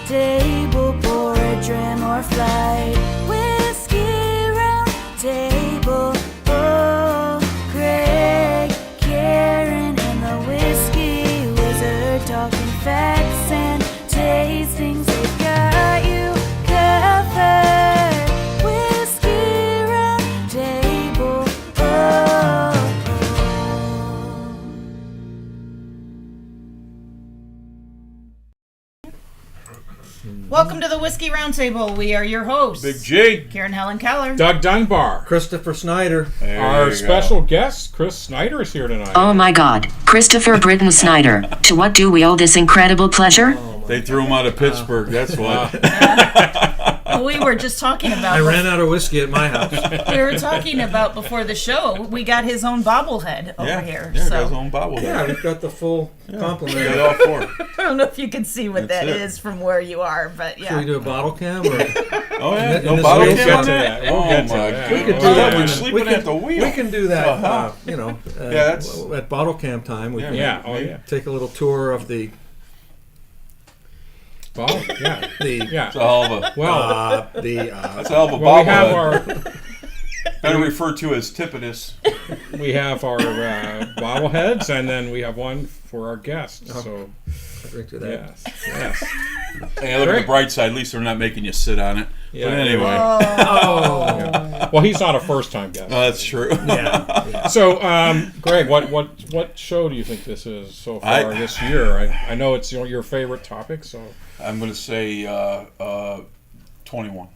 table, pour a dram or flight. Whiskey round table. Oh, Greg, Karen, and the whiskey wizard talking facts and tastings. They've got you covered. Whiskey round table. Oh. Welcome to the Whiskey Roundtable. We are your hosts. Big G. Karen Helen Keller. Doug Dunbar. Christopher Snyder. Our special guest, Chris Snyder, is here tonight. Oh my God, Christopher Britton Snyder. To what do we owe this incredible pleasure? They threw him out of Pittsburgh, that's what. We were just talking about... I ran out of whiskey at my house. We were talking about before the show, we got his own bobblehead over here. Yeah, So got his own bobblehead. Yeah, we've got the full complement. Got all four. I don't know if you can see what That's that it. is from where you are, but Should we yeah. do a bottle cam? Or? Oh, yeah? In No this bottle wheel cam on set? that? We'll Oh, get to my that. goodness. We could do Oh, that. we're when- sleeping we can, at the wheel. We can do that, that's- at bottle cam time. We can Yeah, oh yeah. take a little tour of the... Well, yeah. the It's a hell of a, Well, that's a hell of a well, we have bobblehead. our Better referred to as Tippitus. bobbleheads, and then we have one for our guests. So, I'll drink to that. yes. Hey, look at the bright side. At least they're not making you sit on it. Yeah. But anyway. Oh. Well, he's not a first-time guest. That's true. Yeah. So, Greg, what show do you think this is so far this year? I know it's your favorite topic, so. I'm going to say 21.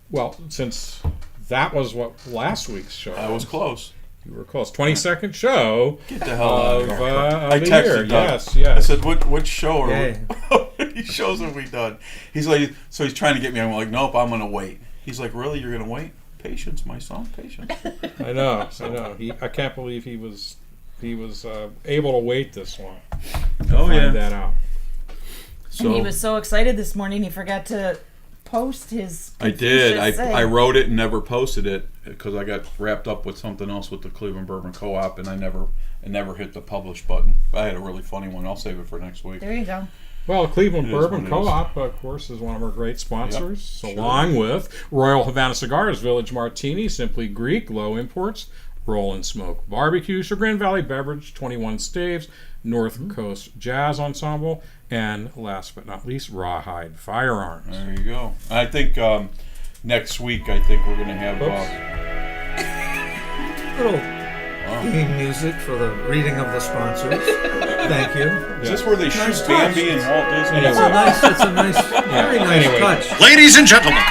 Well, since that was what last week's show. I was close. You were close. 22nd show Get the hell out of of the here. I year. texted Doug. Yes. I said, "What show are Yay. we? shows have we done?" He's like, so he's trying to get me. I'm like, nope, I'm gonna wait. He's like, really? You're gonna wait? Patience, my son, patience. I know. I can't believe he was able to wait this long. Oh Find that out. And he was so excited this morning, he forgot to post his... I did. Confucius I saying. wrote it and never posted it because I got wrapped up with something else with the Cleveland Bourbon Co-op, and I never hit the publish button. I had a really funny one. I'll save it for next week. There you go. Well, the Cleveland It is Bourbon what it is. Co-op, of course, is one of our great sponsors, Yep, sure. along with Royal Havana Cigars, Village Martini, Simply Greek, Low Imports, Roll and Smoke Barbecue, Chagrin Valley Beverage, 21 Staves, North Coast Jazz Ensemble, and last but not least, Rawhide Firearms. There you go. I think next week, I think we're going to have... Little theme music for the reading of the sponsors. Thank you. Is this where they Nice shoot touch. Bambi and Walt Disney? Anyway. It's a nice, very nice Anyway. touch. Ladies and gentlemen,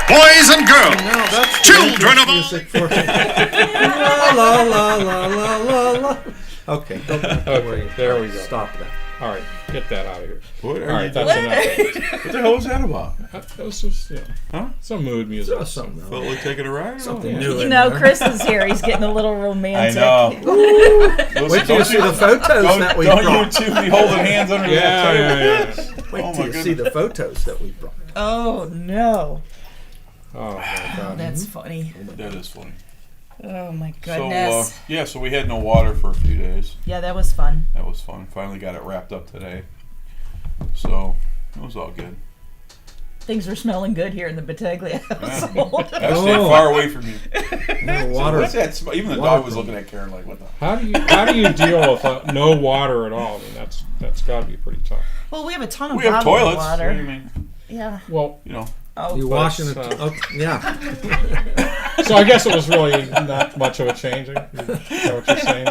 boys and girls, No, that's children of all... music for la la la la la la. Okay, don't worry. There we go. Stop that. All right, get that out of here. What All are right, you that's doing? enough. What the hell was that about? That was just, Huh? some mood music. Just something Felt else. like taking a ride? Something yeah. new. You in know, there. Chris is here. He's getting a little I romantic. know. Wait till you see the photos that we Don't you brought. two be holding hands under that table. Yeah. Wait Oh till my you see goodness. the photos that we brought. Oh, no. Oh, my God. That's funny. That is funny. Oh, my So, goodness. so we had no water for a few days. Yeah, that was fun. That was fun. Finally got it wrapped up today. So, it was all good. Things were smelling good here in the Battaglia household. I stayed far away from you. No So water. what's that smell? Even the Water dog was from- looking at Karen like, what the... How do you deal with no water at all? I mean, that's got to be pretty tough. Well, we have a ton of We have bottled toilets. water. What do you mean? Yeah. Well, You know. Oh, You But, washing it? uh, Yeah. so I guess it was really not much of a change. Is that what you're saying?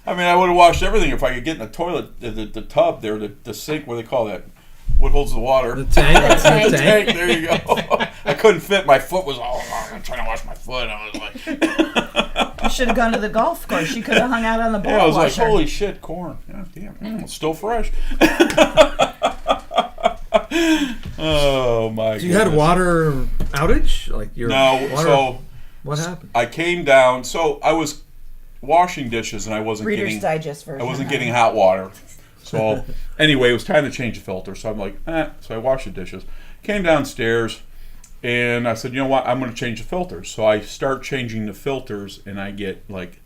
I mean, I would have washed everything if I could get in the toilet, the tub there, the sink, what do they call that? What holds the water? The tank. The tank. tank. There you go. I couldn't fit. My foot was all... I'm trying to wash my foot. I was like... you should have gone to the golf course. You could have hung out on the ball Yeah, I was like, washer. holy shit, corn. Yeah, damn, it's still fresh. Oh, my So you had a water outage? Like your No, water? so What happened? I came down. So I was washing dishes, and I wasn't Reader's getting... Digest version. I wasn't getting hot water. So anyway, it was time to change the filter. So I'm like, So I washed the dishes. Came downstairs, and I said, you know what? I'm going to change the filters. So I start changing the filters, and I get like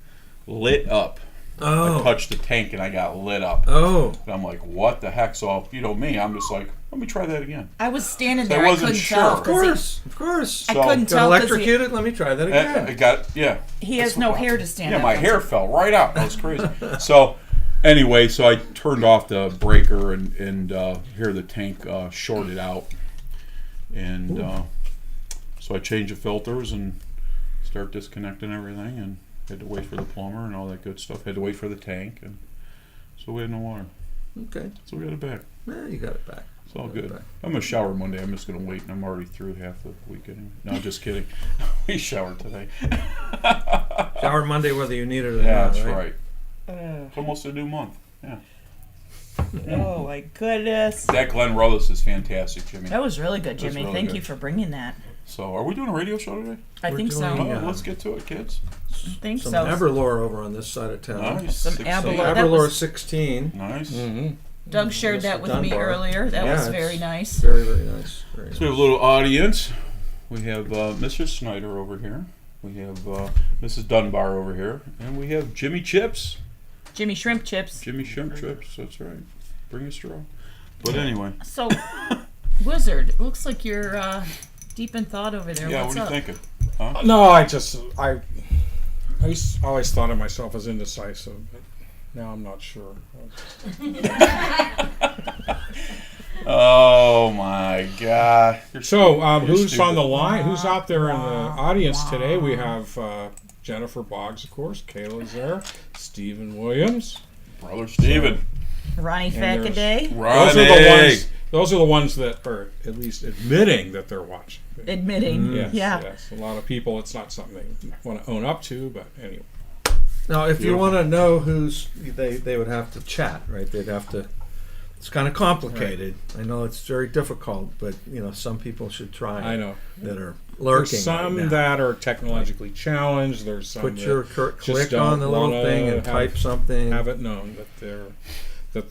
lit up. Oh. I touched the tank and I got lit up. Oh. And I'm like, what the heck? So, you know me, I'm just like, let me try that again. I was standing So I there. I wasn't couldn't sure. tell. Of Of 'cause course. Of course. I So- couldn't Got tell because electrocuted? Let me try that again. It got, yeah. he has no hair to stand Yeah, up my on. hair fell right out. That was crazy. So, anyway, so I turned off the breaker and here the tank shorted out. And so I changed the filters and start disconnecting everything and had to wait for the plumber and all that good stuff. Had to wait for the tank. And so we had no water. Okay. So we got it back. Yeah, you got it back. It's all Got it good. back. I'm going to shower Monday. I'm just going to wait, and I'm already through half the week anyway. No, just kidding. We showered today. Shower Monday whether you need it or Yeah, not, that's right? right. It's almost a new month. Yeah. Oh my goodness. That Glenlivet is fantastic, Jimmy. That was really good, That was Jimmy. really Thank good. you for bringing that. So, are we doing a radio show today? I We're think so. doing, Oh, let's get to it, kids. I think Some so. Everlore over on this side of town. Nice. Some 16. Abalone. Some That Everlore was- 16. Nice. Mm-hmm. Doug shared that with me Dunbar. earlier. That Yeah, was it's very nice. Very, very nice. Very So we have a little audience. We have Mr. Snyder over here. We have Mrs. Dunbar over here. And we have Jimmy Chips. Jimmy Shrimp Chips. Jimmy Shrimp Chips. That's right. Bring a straw. But anyway. So, Wizard, it looks like you're deep in thought over there. Yeah, What's what are you up? thinking? No, I always thought of myself as indecisive, but now I'm not sure. Oh my God. You're So, You're who's stupid. on the line? Who's out there in the audience today? We have Jennifer Boggs, of course. Kayla's there. Stephen Williams. Brother Steven. Ronnie And Fackaday. Ronnie. Those are the ones that are at least admitting that they're watching. Admitting. Yes, Yeah. yes. A lot of people, it's not something they want to own up to, but anyway. Now, if you Beautiful. want to know who's, they would have to chat, right? They'd have to. It's kind of complicated. I know it's very difficult, but some people should try. I know. that are lurking. There's some right now. that are technologically challenged. There's some Put that your just click don't on the little wanna thing and type something. have it known that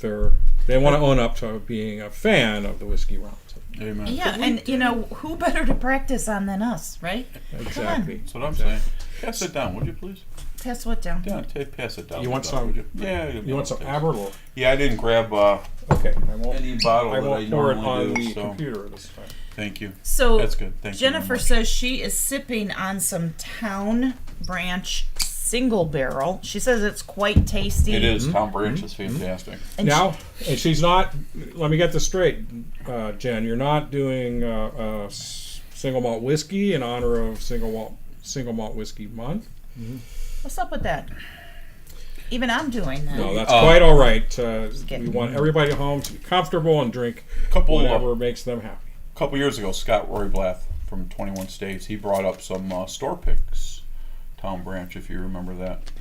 they want to own up to being a fan of the Whiskey Round. Amen. Yeah, and who better to practice on than us, right? Exactly. That's what I'm saying. Pass it down, would you please? Pass what down? Yeah, pass it down. You want Down, some? would you? Yeah. You want some Aberlour? Yeah, I didn't grab Okay, I won't. any bottle I that I won't pour it normally on do. the So computer this time. thank you. So That's good. Thank you very Jennifer much. says she is sipping on some Town Branch single barrel. She says it's quite tasty. It is. Tom Branch is fantastic. And Now, and she's not. Let me get this straight, Jen. You're not doing single malt whiskey in honor of single malt whiskey month. what's up with that? Even I'm doing that. No, that's quite all right. We kidding. want everybody at home to be comfortable and drink Couple whatever makes them happy. couple years ago, Scott Royblath from 21 States, he brought up some store picks. Tom Branch, if you remember that.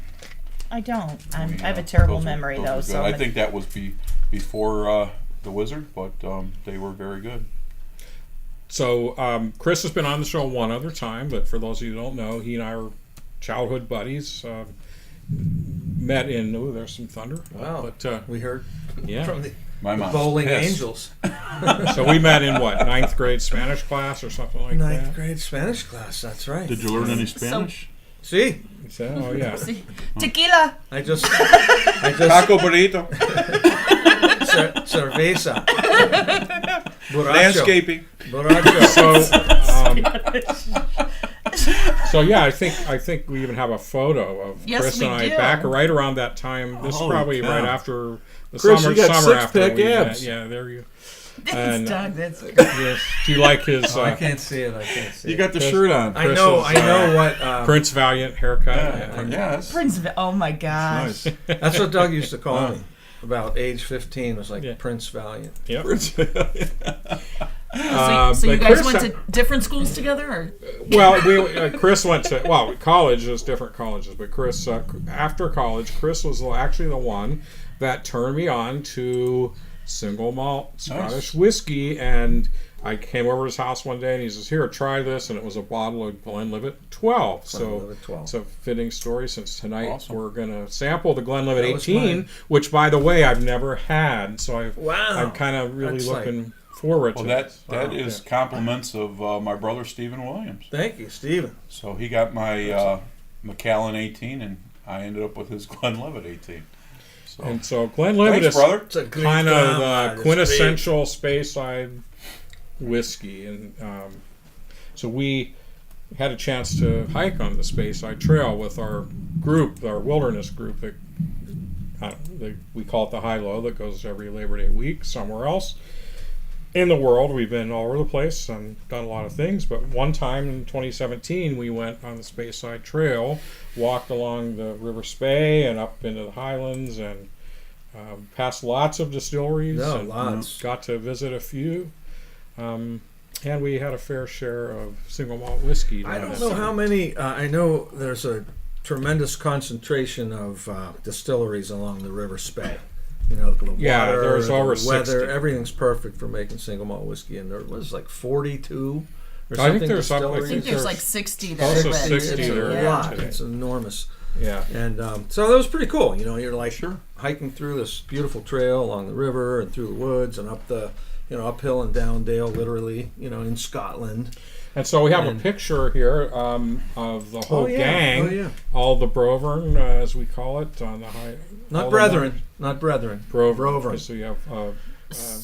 I don't. I We, have a terrible those were- memory those though. were good. So I think that was before the Wizard, but they were very good. So Chris has been on the show one other time, but for those of you who don't know, he and I are childhood buddies. Met in there's some thunder. Wow. But We heard yeah. from the My mom's Bowling pissed. Angels. So we met in what, 9th grade Spanish class or something like Ninth that. grade Spanish class. That's right. Did you learn any Spanish? See, So, oh yeah. See? Tequila. I just Taco burrito. cerveza. Borracho. Landscaping. Borracho. So yeah, I think we even have a photo of Yes, Chris we and I do. back right around that time. This is Holy probably cow. right after the Chris, summer. you got summer after six-pack we met. abs. Yeah, there you. Thanks, And, Doug. That's Yes. Do you like his I can't see it. I can't see You it. got the shirt on. I know. Chris's, I know what. Prince Valiant haircut? Yes. Prince. Oh my gosh. Nice. That's what Doug used to call me. About age 15 was like Yeah. Prince Valiant. Yep. So but you guys Chris- went to different schools together, or Well, Chris went to college. There's different colleges, but Chris after college, Chris was actually the one that turned me on to single malt Scottish whiskey, and I came over to his house one day and he says, "Here, try this," and it was a bottle of Glenlivet 12. So Glenlivet 12. it's a fitting story since tonight Awesome. we're gonna sample the Glenlivet That was 18, mine. which by the way I've never had, so I'm kind of really That's like- looking forward Well, to that this. is compliments of my brother Stephen Williams. Thank you, Stephen. So he got my Macallan 18, and I ended up with his Glenlivet 18. So, And so Glenlivet thanks, is brother. It's a great kind of comrade. It's quintessential Speyside whiskey, and so we had a chance to hike on the Speyside Trail with our group, our wilderness group. That we call it the High Low. That goes every Labor Day week somewhere else in the world. We've been all over the place and done a lot of things. But one time in 2017, we went on the Speyside Trail, walked along the River Spey and up into the Highlands, and passed lots of distilleries. No, and lots. Got to visit a few. And we had a fair share of single malt whiskey. I down don't there. know how many. I know there's a tremendous concentration of distilleries along the River Spey. You know, the Yeah, water, there's the over weather, 60. everything's perfect for making single malt whiskey. And there was like 42 or I something think there's something- I distilleries. think there's there's like 60 that also are 60 It's that are a there lot. today. It's enormous. Yeah. And so that was pretty cool. You know, you're like Sure. hiking through this beautiful trail along the river and through the woods and up the, uphill and down dale, literally, in Scotland. And so we have a And- picture here of the whole Oh, yeah. gang, Oh, yeah. all the Brovern, as we call it, on the high. all Not the brethren. Not brethren. Brovern. So you have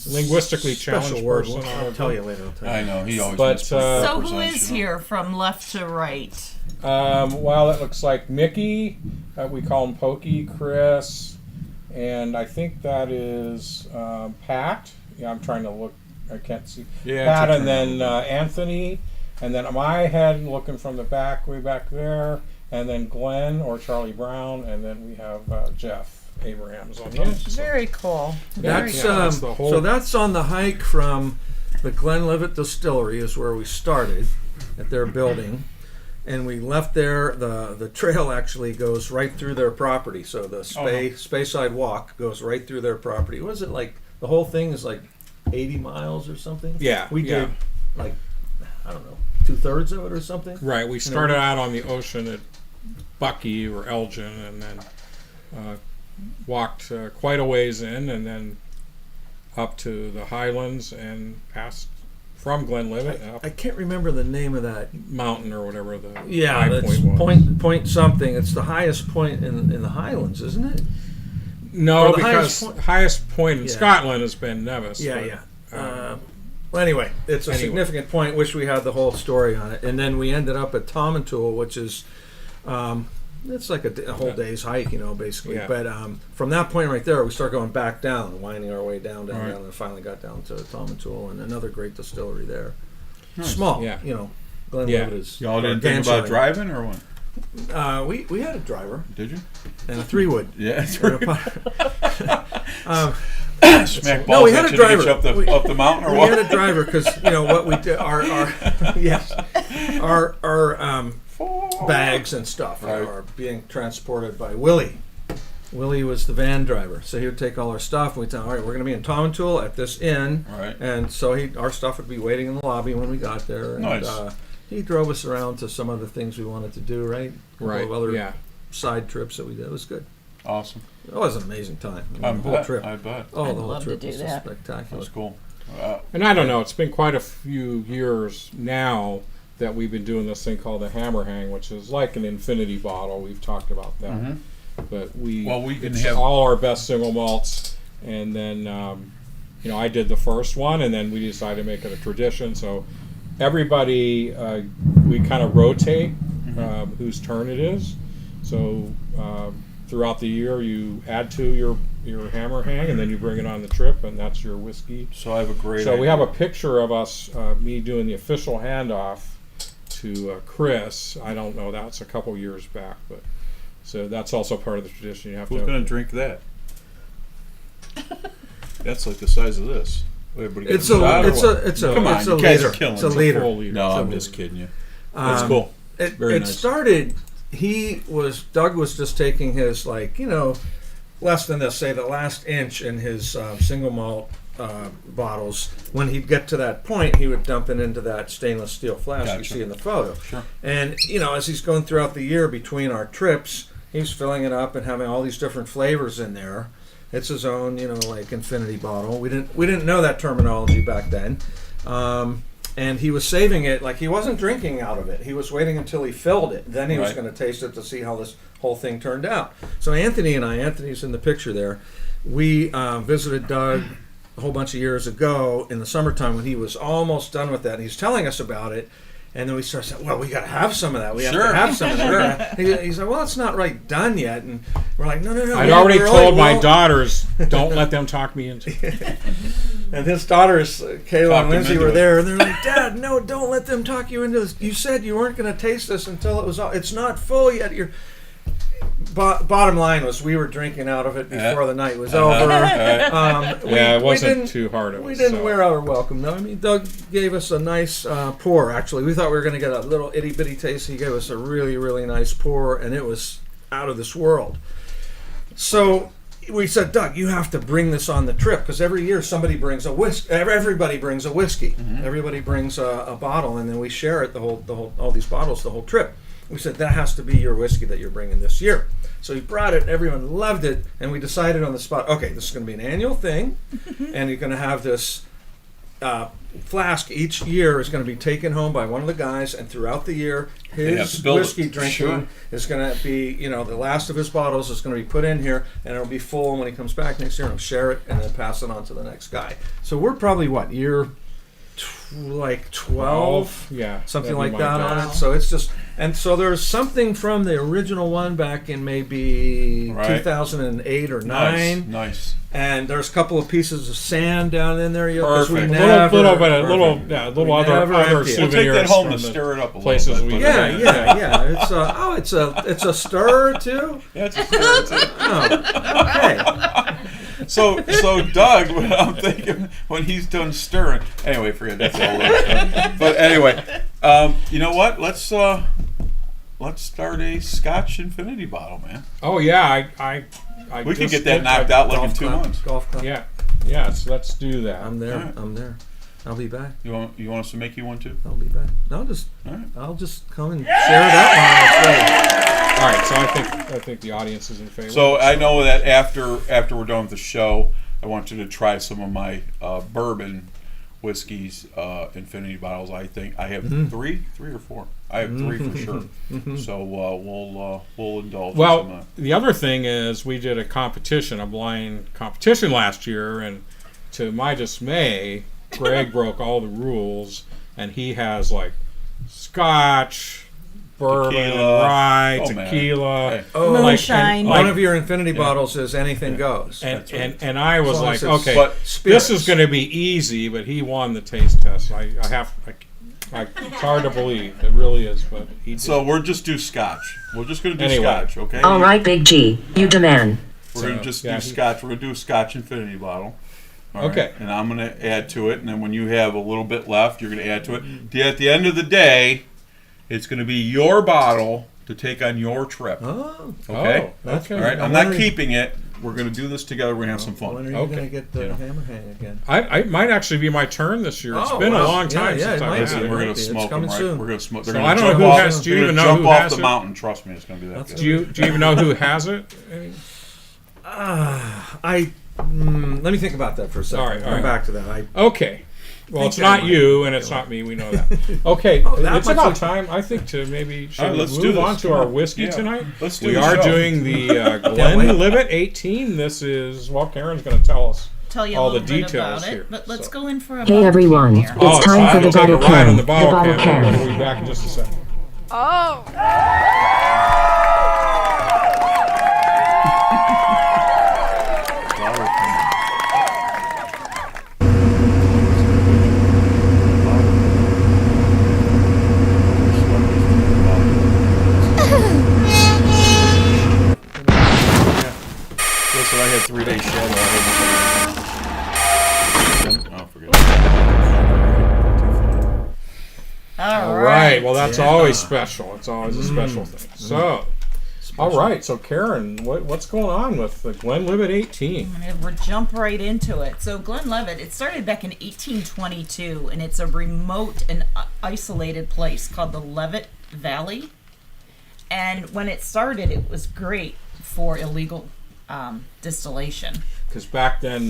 linguistically Special challenged word. person. I'll tell you later. I know he always. But, So who is here from left to right? Well, it looks like Mickey. We call him Pokey, Chris, and I think that is Pat. Yeah, I'm trying to look. I can't see. Yeah, Pat, it's a and then turnover. Anthony, and then my head looking from the back, way back there, and then Glenn or Charlie Brown, and then we have Jeff Abrahams on the end. So- Very cool. Very That's, cool. that's the whole- so that's on the hike from the Glenlivet Distillery is where we started at their building. And we left there. The trail actually goes right through their property. So the Speyside Walk goes right through their property. Was it like the whole thing is like 80 miles or something? Yeah, We yeah. did like, I don't know, 2/3 of it or something. Right, we started out on the ocean at Bucky or Elgin, and then walked quite a ways in, and then up to the Highlands and passed from Glenlivet up I can't remember the name of that. mountain or whatever the Yeah, high that's point was. point something. It's the highest point in the Highlands, isn't it? No, or the because highest highest point in Yeah. Scotland has been Nevis. Yeah, but, yeah. Well, anyway, it's a significant point. Wish we had the whole story on it. And then we ended up at Tomintoul, which is, it's like a whole day's hike, basically. Yeah. But from that point right there, we start going back down, winding our way down, Right. and finally got down to Tomintoul and another great distillery there. Small, Yeah. Glenlivet Yeah. is. Y'all didn't think about driving or what? We had a driver Did you? and a 3-wood. Yeah. Smack balls No, we had at a you to get driver. you up the mountain or We what? had a driver because what we did our yes our bags and stuff Right. are being transported by Willie. Willie was the van driver, so he would take all our stuff. And we'd tell him, all right, we're going to be in Tomintoul at this inn, Right. and so our stuff would be waiting in the lobby when we got there. And, Nice. he drove us around to some of the things we wanted to do. Right, A couple Right. of other Yeah. side trips that we did. It was good. Awesome. It was an amazing time. I the whole bet. trip. I bet. Oh, I'd the whole love to trip do was that. spectacular. That's cool. And I don't know, it's been quite a few years now that we've been doing this thing called the Hammer Hang, which is like an infinity bottle. We've talked about that. Mhm. But Well, we can it's have- all our best single malts, and then I did the first one, and then we decided to make it a tradition. So everybody, we kind of rotate whose turn it is. So throughout the year, you add to your Hammer Hang, and then you bring it on the trip, and that's your whiskey. So I have a great. So we idea. have a picture of us, me doing the official handoff to Chris. I don't know, that's a couple years back, but so that's also part of the tradition. You have Who's to. gonna drink that? That's like the size of this. Everybody get It's shot or a what? Come on, it's you a guys leader. are killing It's a me. leader. full leader. No, So- I'm just kidding you. That's Um, cool. It Very nice. started. Doug was just taking his less than this, say the last inch in his single malt bottles. When he'd get to that point, he would dump it into that stainless steel flask you Gotcha. see in the photo. Sure. And as he's going throughout the year between our trips, he's filling it up and having all these different flavors in there. It's his own, like infinity bottle. We didn't know that terminology back then. and he was saving it. Like, he wasn't drinking out of it. He was waiting until he filled it. Then he was Right. going to taste it to see how this whole thing turned out. So Anthony and I, Anthony's in the picture there, we visited Doug a whole bunch of years ago in the summertime when he was almost done with that. And he's telling us about it. And then we started saying, well, we got to have some of that. We have Sure. to have some of that. He said, well, it's not right done yet. And we're like, no. I'd already we're told my well- daughters, don't let them talk me into it. And his daughters, Kayla Talked and him Lindsay, into were it. there, and they're like, Dad, no, don't let them talk you into this. You said you weren't going to taste this until it was all. It's not full yet. Bottom line was, we were drinking out of it before the night was over. Yeah, it wasn't didn't- too hard of We us, didn't so. wear out our welcome, though. I mean, Doug gave us a nice pour, actually. We thought we were going to get a little itty-bitty taste. He gave us a really, really nice pour, and it was out of this world. So we said, Doug, you have to bring this on the trip, because every year somebody brings a whiskey. Everybody brings a whiskey. Everybody brings a bottle, and then we share it, all these bottles, the whole trip. We said, that has to be your whiskey that you're bringing this year. So he brought it, everyone loved it, and we decided on the spot, okay, this is going to be an annual thing, and you're going to have this flask each year is going to be taken home by one of the guys, and throughout the year, have his to build whiskey it. drinking Sure. is going to be, the last of his bottles is going to be put in here, and it'll be full, and when he comes back next year, he'll share it, and then pass it on to the next guy. So we're probably, year 12? Yeah. Something that'd like be my that guess. on it. So it's just, and so there's something from the original one back in maybe Right. 2008 or Nice. 9. Nice. And there's a couple of pieces of sand down in there. 'Cause we Perfect. never- Little other We other never empty it. We'll souvenirs take that home from and the stir it up a places little bit. we but- Yeah. It's a stir too. Yeah, it's a stir, too. Oh, okay. So Doug, what I'm thinking when he's done stirring. Anyway, forget that's all. But anyway, you know what? Let's start a Scotch Infinity bottle, man. Oh yeah, I We could just get that did- knocked out like in 2 months. Golf club. Yeah, so let's do that. I'm there. Alright. I'm there. I'll be back. You want us to make you one too? I'll be back. No, Alright. I'll just come and share that one. That's All right, so I think the audience is in favor. So I know that after we're done with the show, I want you to try some of my bourbon whiskeys, Infinity bottles. I think I have three or four. I have 3 for sure. So we'll indulge. in some Well, of that. the other thing is we did a competition, a blind competition last year, and to my dismay, Greg broke all the rules, and he has like Scotch, bourbon, Tequila. rye, Oh, man. tequila. Hey. Oh, like- Moonshine. and, One like- of your infinity bottles is anything goes. and, That's right. and I was As long like, as it's okay, But spirits. this is going to be easy, but he won the taste test. It's hard to believe. It really is, but he did. So we'll just do Scotch. We're just going to do Anyway. Scotch, okay? All right, Big G, you demand. We're going to just yeah, do Scotch. We're going to do a Scotch Infinity bottle. All right? Okay. And I'm going to add to it, and then when you have a little bit left, you're going to add to it. At the end of the day, it's going to be your bottle to take on your trip. Oh, Okay? that's okay. All right? I'm not keeping it. We're going to do this together. We're going to have some When fun. are you Okay. going to get the Yeah. hammer hang again? I it might actually be my turn this year. It's Oh, been a wow. long time Yeah, since it I've might had be. And it. we're going It's to smoke them, coming right? soon. We're going to smoke. So They're I going to don't jump know who off. has- do you they're even gonna know jump who off has the it? mountain. Trust me, it's going to be that good. Do you even know who has it? Let me think about that for a second. All right, all Come right. back to that. Okay. Well, Think it's not I might. you, and it's not me. We know that. Okay, that it's much about like- time, I think, to maybe should All right, we let's move do this. on to Come our on. whiskey Yeah. tonight. Let's do We the are show. doing the Glenlivet 18. This is Karen's going to tell us. Tell you all a the little bit details about here, it, but let's so. go in for a Hey bottle everyone, here. it's time for the We'll take a bottle ride on can. the The bottle bottle can. We'll can. be back in just a second. Listen, I had 3 days shadow. Oh, forget it. All right. Well, that's always special. It's always a special thing. So, all right. So, Karen, what's going on with the Glenlivet 18? I'm going to jump right into it. So Glenlivet, it started back in 1822, and it's a remote and isolated place called the Levitt Valley. And when it started, it was great for illegal distillation. Because back then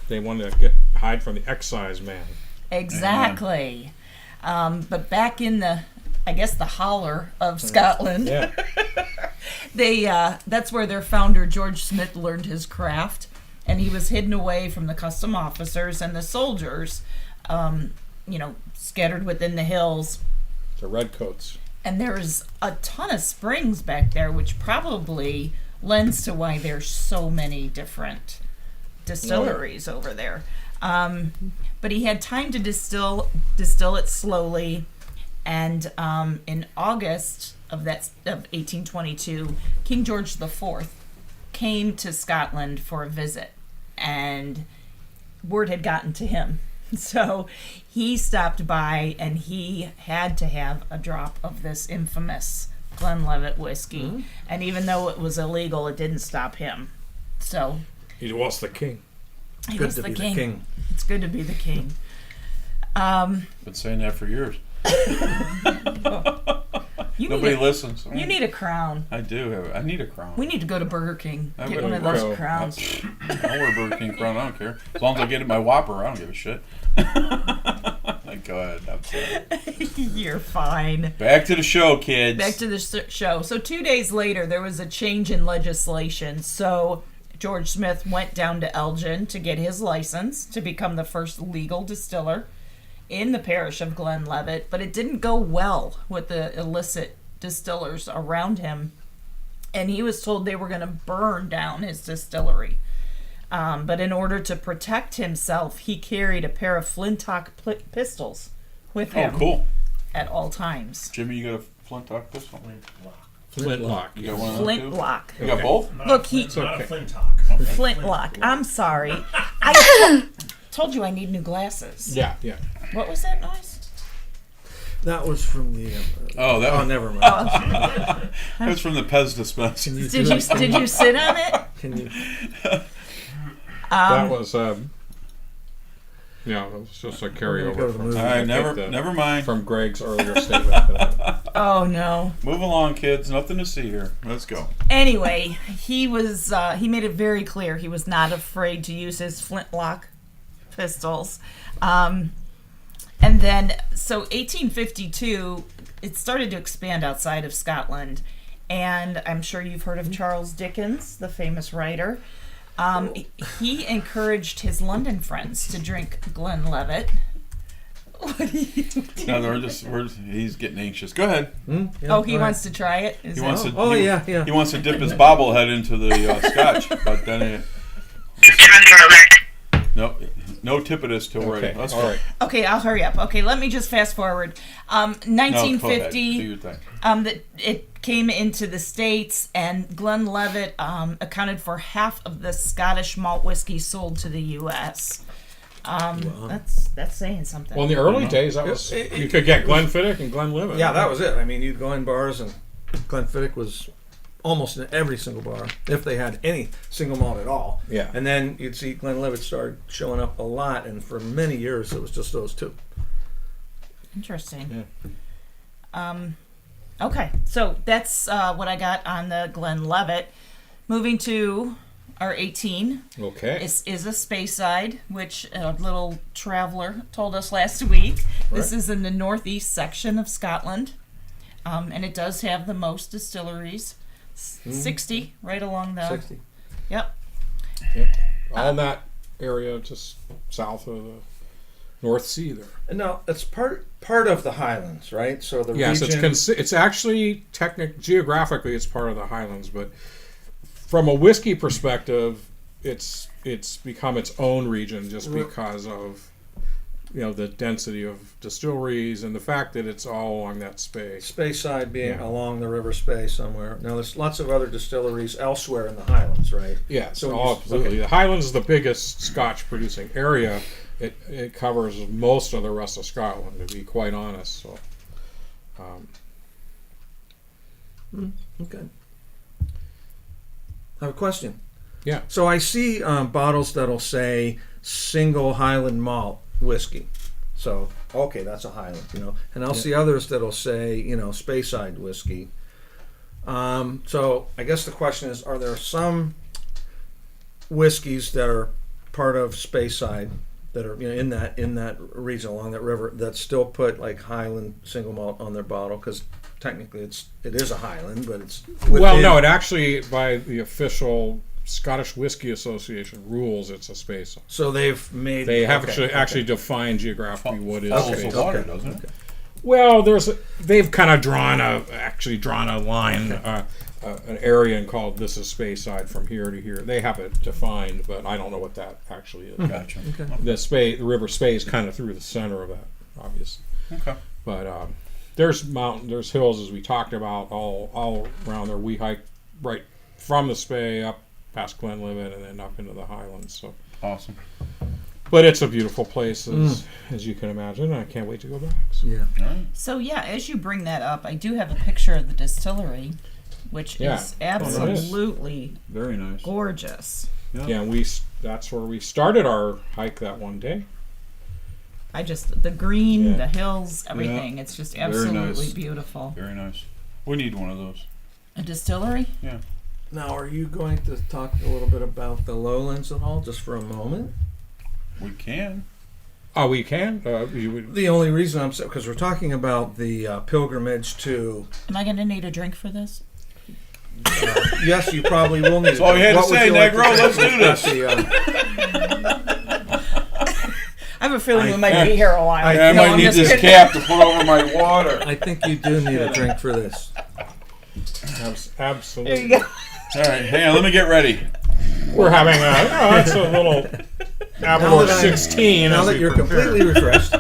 they wanted to hide from the excise man. Exactly. But back in the, I guess, the holler of Scotland, Yeah. that's where their founder George Smith learned his craft, and he was hidden away from the custom officers and the soldiers, scattered within the hills. The redcoats. And there's a ton of springs back there, which probably lends to why there's so many different distilleries over there. But he had time to distill it slowly, and in August of 1822, King George IV came to Scotland for a visit, and word had gotten to him. So he stopped by, and he had to have a drop of this infamous Glenlivet whiskey. And even though it was illegal, it didn't stop him. So He was the king. he Good was to the be king. the king. It's good to be the king. Been saying that for years. You Nobody need a, listens. you need a crown. I do. I need a crown. We need to go to Burger King. I Get would one of go. those crowns. I'll wear a Burger King crown. I don't care. As long as I get it my Whopper, I don't give a shit. Go ahead. I'm sorry. You're fine. Back to the show, kids. Back to the show. So 2 days later, there was a change in legislation. So George Smith went down to Elgin to get his license to become the first legal distiller in the parish of Glenlivet, but it didn't go well with the illicit distillers around him, and he was told they were going to burn down his distillery. But in order to protect himself, he carried a pair of flintlock pistols with Oh, him cool. at all times. Jimmy, you got a flintlock pistol? Flintlock. You got one of those too? Flintlock. You got both? Look, he Not a flintock. flintlock. I'm sorry. I told you I need new glasses. Yeah. What was that noise? That was from the. Oh, that Oh, was, never mind. that was from the Pez dispenser. Did you sit on it? Can you? That was, it was just a carryover go to the from, movie. All right, I think never mind. from Greg's earlier statement today. Oh no. Move along, kids. Nothing to see here. Let's go. Anyway, he made it very clear he was not afraid to use his flintlock pistols. And then, so 1852, it started to expand outside of Scotland. And I'm sure you've heard of Charles Dickens, the famous writer. He encouraged his London friends to drink Glenlivet. What are you doing? No, he's getting anxious. Go ahead. Oh, he wants to try it? He wants to. Oh, he, yeah. He wants to dip his bobblehead into the scotch, but then no tipitus till ready. Okay, Let's all go. right. Okay, I'll hurry up. Okay, let me just fast forward. No, go ahead. Do 1950, your thing. that it came into the States, and Glenlivet accounted for half of the Scottish malt whiskey sold to the U.S. That's saying something. Well, in the early days, that was you could get Glenfiddich and Glenlivet. Yeah, that was it. I mean, you'd go in bars, and Glenfiddich was almost in every single bar, if they had any single malt at all. Yeah. And then you'd see Glenlivet started showing up a lot, and for many years it was just those two. Interesting. Okay, so that's what I got on the Glenlivet. Moving to our 18 Okay. is a Speyside, which a little traveler told us last week. This is in the northeast section of Scotland, and it does have the most distilleries. 60 right along the 60. Yep. All that area just south of the North Sea there. And now it's part of the Highlands, right? So the Yes, region. it's actually geographically it's part of the Highlands, but from a whiskey perspective, it's become its own region just because of the density of distilleries and the fact that it's all along that space. Speyside being along the River Spey somewhere. Now there's lots of other distilleries elsewhere in the Highlands, right? Yeah, So so absolutely. okay. The Highlands is the biggest Scotch producing area. It covers most of the rest of Scotland, to be quite honest. So, Okay. I have a question. yeah. So I see bottles that'll say single Highland malt whiskey. So, okay, that's a Highland, And I'll see others that'll say, Speyside whiskey. So I guess the question is, are there some whiskeys that are part of Speyside that are in that region along that river that still put like Highland single malt on their bottle because technically it is a Highland, but it's Well, no, it actually by the official Scottish Whisky Association rules, it's a space. So they've made They have actually defined geographically what is Follows space. the water, doesn't it? Well, they've kind of drawn a line, an area and called this is Speyside from here to here. They have it defined, but I don't know what that actually is. Gotcha. The River Spey is kind of through the center of that, obviously. Okay. But there's there's hills as we talked about all around there. We hike right from the Spey up past Glenlivet and then up into the Highlands. So Awesome. but it's a beautiful place as you can imagine. I can't wait to go back. So. Yeah. So yeah, as you bring that up, I do have a picture of the distillery, which Yeah. is absolutely Very nice. gorgeous. Yeah, that's where we started our hike that one day. The green, Yeah. the hills, everything. It's just Very absolutely nice. beautiful. Very nice. We need one of those. A distillery? Yeah. Now, are you going to talk a little bit about the lowlands at all, just for a moment? We can. Oh, we can. You would, The only reason I'm because we're talking about the pilgrimage to. Am I going to need a drink for this? Yes, you probably will need. That's all you had to What would say, you like to Negro. say Let's do about this. I have a feeling we might be here a while. I I No, might I'm need just this kidding. cap to put over my water. I think you do need a drink for this. absolutely. There you go. All right, hang on. Let me get ready. We're having it's a little Aperol that 16. Now as that we you're prepare. completely refreshed.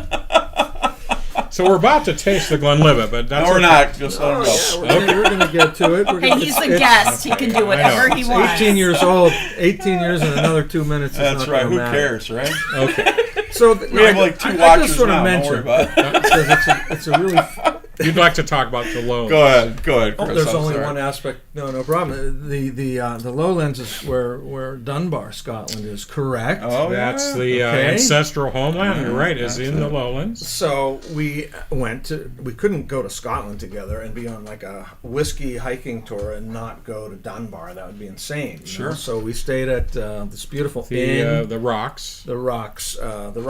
So we're about to taste the Glenlivet, but that's No, we're okay. not. Just let Oh, them know. yeah, we're going to get to it. Hey, he's the guest. He can do whatever he It's wants. 18 years old. 18 years and another 2 minutes. That's is not right. gonna Who matter. cares, right? Okay. So We have like two I watchers just want to now. Don't mention worry about it. because it's a really. You'd like to talk about the low. Go ahead. Go ahead, Oh, Chris. there's I'm only sorry. one aspect. No problem. The lowlands is where Dunbar, Scotland is. Correct. Oh, That's yeah. the Okay. ancestral homeland. You're right. Is that's in the it. lowlands. So we we couldn't go to Scotland together and be on like a whiskey hiking tour and not go to Dunbar. That would be insane. You Sure. know? So we stayed at this beautiful inn. The rocks. The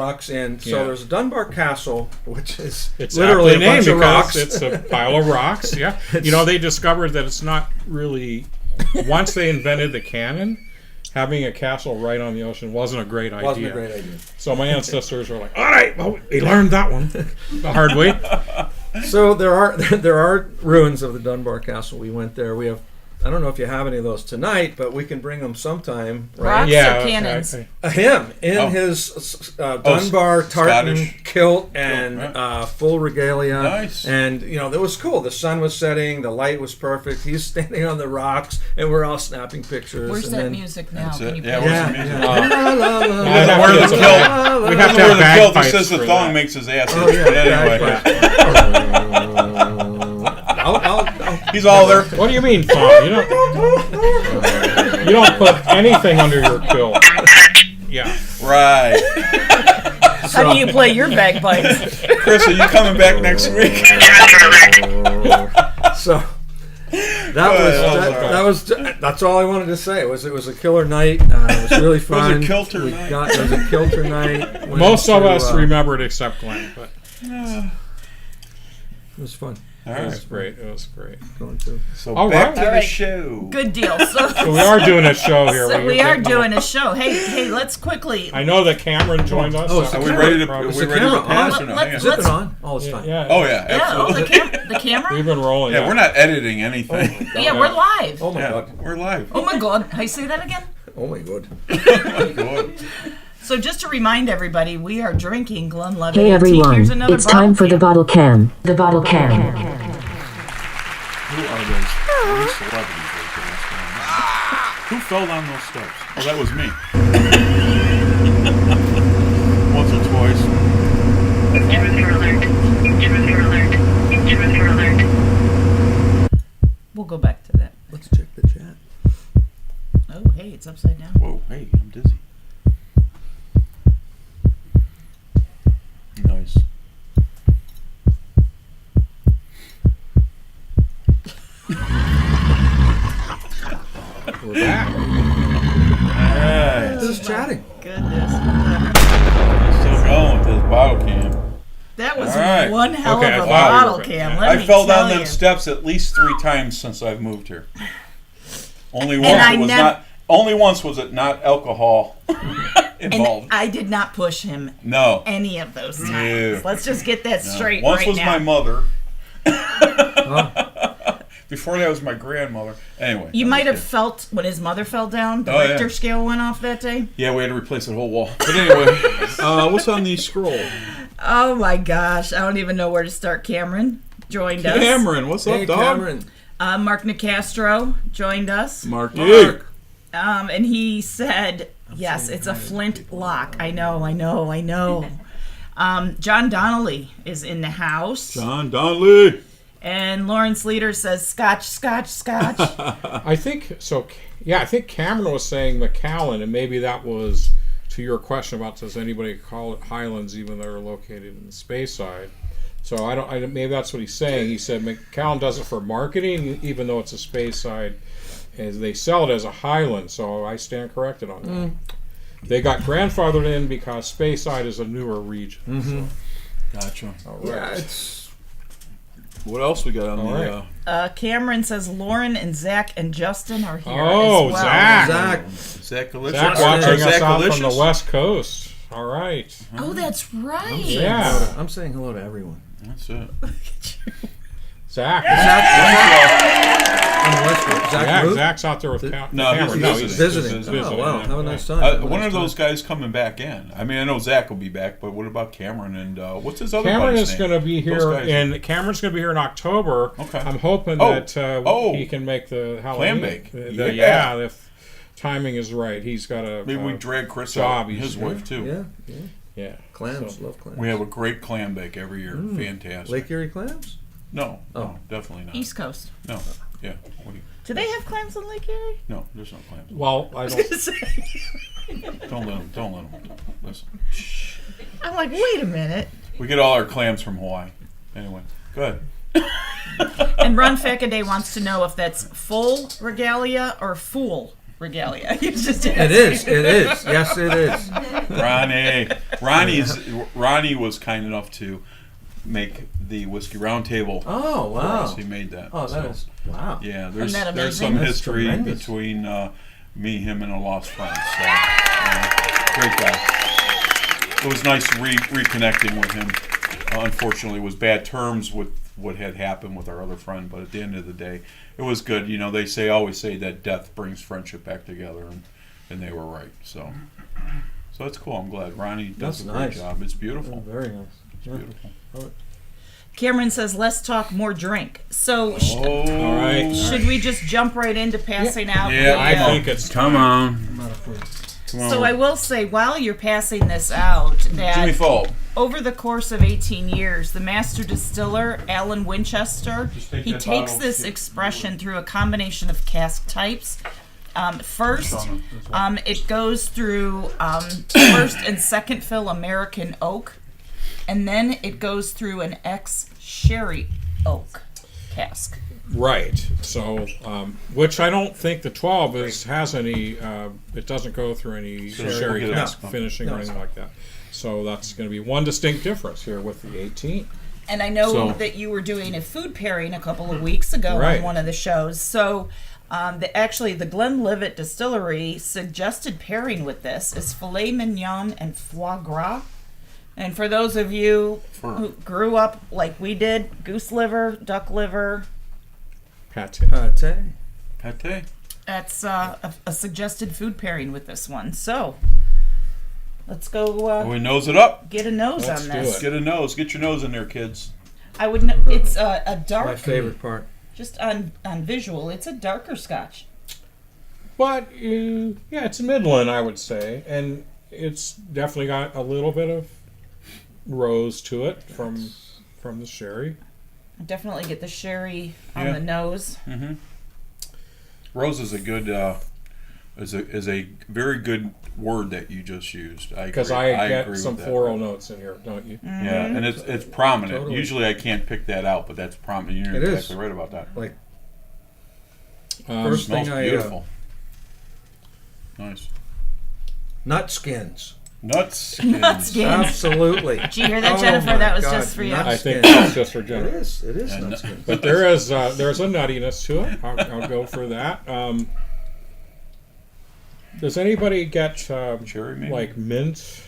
Rocks Inn. So Yeah. there's Dunbar Castle, which is It's literally a aptly bunch named of because rocks. it's a pile of rocks. Yeah. You know, they discovered that it's not really. Once they invented the cannon, having a castle right on the ocean wasn't a great idea. Wasn't a great idea. So my ancestors were like, "All right, well, we learned that one the hard way." So there are ruins of the Dunbar Castle. We went there. We have. I don't know if you have any of those tonight, but we can bring them sometime. Right? Rocks Yeah. or cannons? Him in Oh. his Dunbar tartan Scottish. kilt and Right. full regalia. Nice. And it was cool. The sun was setting. The light was perfect. He's standing on the rocks, and we're all snapping pictures. Where's and that then, music now? That's Can it. you Yeah, play where's it? the music? La, la, la, la. Yeah, Wear the that's kilt. okay. We have to Wear have the kilt. He bagpipes says the for thong that. makes his ass Oh, itch. yeah, But anyway, I'll he's all there. What do you mean, Tom? You don't put anything under your kilt. Yeah. Right. How do you play your bagpipes? Chris, are you coming back next week? So that was that's all I wanted to say. It was a killer night. It was really fun. kilter We night. It was a kilter night. Went Most of to, us remember it except Glenn, but It was fun. All it was right. great. It was great. Going to. So All back right. to All the right. show. Good deal. So So we are doing a show here. So we are doing a show. Hey, let's quickly. I know that Cameron joined us. Oh, so Are we camera- ready to? Probably- Are Is we the ready to camera pass on? or no? Let- Hang on. Zip let's- it on all this time. Yeah. Oh yeah, Yeah, absolutely. the camera. We've been rolling. Yeah, we're not editing anything. Yeah, we're live. Oh my Yeah, god. we're live. Oh my God! I say that again. Oh my god. Good. So just to remind everybody, we are drinking Glenlivet. Hey everyone, Here's another it's time for the bottle. bottle cam. The bottle cam. Who are those celebrities right there? What's going on? Who fell down those steps? Oh, that was me. Once or twice. Intruder alert. Intruder alert. Intruder alert. We'll go back to that. Let's check the chat. Oh, hey, it's upside down. Whoa, hey, I'm dizzy. Nice. We're back. Nice. This is chatting. Goodness. bottle can. That was All right. one hell Okay, of a wow. bottle cam. Let I me fell tell down them you. steps at least 3 times since I've moved here. Only once I it was nev- not. Only once was it not alcohol And involved. I did not push him No. any of those times. No. Let's just get that straight Once right was now. my mother. Before that was my grandmother. Anyway. You I'm might have just felt when his mother fell down, the Oh, yeah. Richter scale went off that day. kidding. Yeah, we had to replace the whole wall. But anyway, what's on the scroll? Oh my gosh, I don't even know where to start. Cameron joined us. Cameron, what's Hey, up, dog? Cameron. Mark Nicastro joined us. Mark. Mark. And he said, yes, it's a flint lock. I know. John Donnelly is in the house. John Donnelly. And Lawrence Leader says, Scotch. I think so. Yeah, I think Cameron was saying McAllen, and maybe that was to your question about does anybody call it Highlands even though they're located in the space side. So I don't. Maybe that's what he's saying. He said McAllen does it for marketing, even though it's a space side, as they sell it as a Highland. So I stand corrected on that. They got grandfathered in because Speyside is a newer region. So. Gotcha. All right. Yeah, it's What else we got on All the? right. Cameron says Lauren and Zach and Justin are here Oh, as well. Zach. Zach. Zachalicious. Zach watching us out from Zachalicious? the West Coast. All right. Oh, that's right. Yeah. I'm saying hello to everyone. That's it. Zach. On the West Coast. Zach Yeah, Root? Zach's out there with No, Cameron. he's No, visiting. he's Visiting. Visiting, Oh, wow. yeah. Have a nice time. One of those guys coming back in. I mean, I know Zach will be back, but what about Cameron and what's his other Cameron buddy's is name? going to be Those here, guys. and Cameron's going to be here in October. Okay. I'm hoping Oh. that Oh. he can make the Halloween. bake. Yeah, if timing is right. He's got a Maybe we drag Chris job. out and his He's- wife too. Yeah. yeah. Clams. So- Love clams. We have a great clam bake every year. Fantastic. Lake Erie clams? No, Oh. no, definitely not. East Coast. No, yeah. What do you, Do they have clams on Lake Erie? no, there's no clams. Well, I don't. Don't let him. Don't let him. Listen, I'm like, wait a minute. we get all our clams from Hawaii. Anyway, go ahead. And Ron Fackaday wants to know if that's full regalia or fool regalia. He's just It is. It is. Yes, it is. Ronnie was kind enough to make the whiskey roundtable. Oh, for us. wow. He made that. Oh, that is. Wow. Yeah, Isn't that there's amazing? some That's history tremendous. between me, him, and a lost friend. So, great guy. It was nice reconnecting with him. Unfortunately, it was bad terms with what had happened with our other friend, but at the end of the day, it was good. You know, they always say that death brings friendship back together, and they were right. So that's cool. I'm glad Ronnie does That's a great nice. job. It's beautiful. Very nice. It's beautiful. Cameron says, less talk, more drink. So Oh, All right. should we just jump right into passing out? Yeah, the, I think it's Come on. Come on. So I will say, while you're passing this out, Jimmy that Fall. over the course of 18 years, the master distiller, Alan Winchester, Just take he that takes bottle. this expression through a combination of cask types. First, it goes through first and second fill American oak, and then it goes through an ex-sherry oak cask. right. So, which I don't think the 12 has any. It doesn't go through any sherry we'll get it. cask No. finishing or anything like that. So that's going to be one distinct difference here with the 18. And I know So- that you were doing a food pairing a couple of weeks ago Right. on one of the shows. So, the Glenlivet Distillery suggested pairing with this is filet mignon and foie gras. And for those of you who grew up like we did, goose liver, duck liver, Pate. Pate. Pate. that's a suggested food pairing with this one. So, let's go We nose it up. get a nose Let's on do this. it. Get a nose. Get your nose in there, kids. I would know it's a dark, My favorite part. just on visual, it's a darker scotch. But yeah, it's Midland, I would say, and it's definitely got a little bit of rose to it from the sherry. I definitely get the sherry on Yeah. the nose. Rose is a good is a very good word that you just used. I Because agree. I agree get with some that. floral notes in here, don't you? Yeah, and it's prominent. Totally. Usually I can't pick that out, but that's prominent. You're It is. exactly right about that. Like, Um, First Smells thing I, beautiful. Nice. nut skins. Nuts. Nuts skins. Absolutely. Did you hear that, Oh Jennifer? my That was God, just for you. nuts. I think Skins. that's just for It Jennifer. is. It is Yeah, nuts. no- But there's a nuttiness to it. I'll go for that. Does anybody get Cherry, maybe? like mint?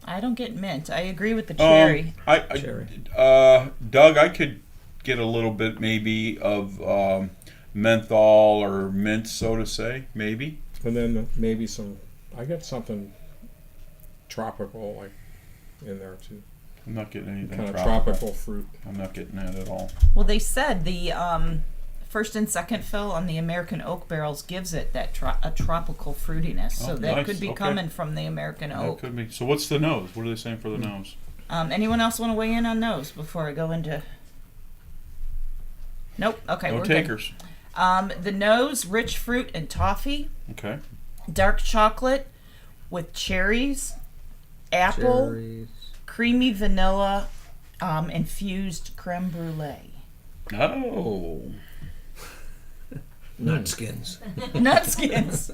I don't get mint. I agree with the cherry. Cherry. Doug, I could get a little bit maybe of menthol or mint, so to say, maybe. And then maybe some. I get something tropical like in there too. I'm not getting anything Kind of tropical. tropical fruit. I'm not getting that at all. Well, they said the first and second fill on the American oak barrels gives it that a tropical fruitiness. So Oh, that nice. could be Okay. coming from the American That oak. could be. So what's the nose? What are they saying for the nose? Anyone else want to weigh in on those before I go into? Nope. Okay, No we're takers. good. The nose, rich fruit and toffee, Okay. dark chocolate with cherries, apple, Cherries. creamy vanilla, infused creme brulee. Oh. Nut skins. Nut skins.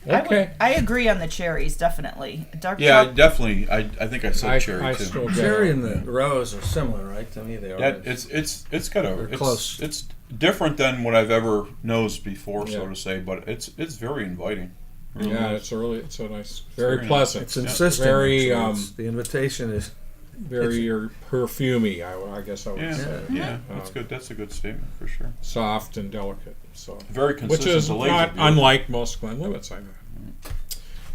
Okay. I agree on the cherries, definitely. Dark Yeah, chocolate. definitely. I think I said cherry I too. still get Cherry it. and the rose are similar, right? To me, they are. That it's got a They're it's, close. It's different than what I've ever nosed before, so Yeah. to say. But it's very inviting. Really Yeah, is. it's a nice, very very pleasant. It's insistent. Very, actually. The invitation is very perfumey. I guess I would Yeah, say. yeah, that's good. That's a good statement for sure. Soft and delicate. So Very consistent. which is The legs are not beautiful. unlike most Glenlivets I've had.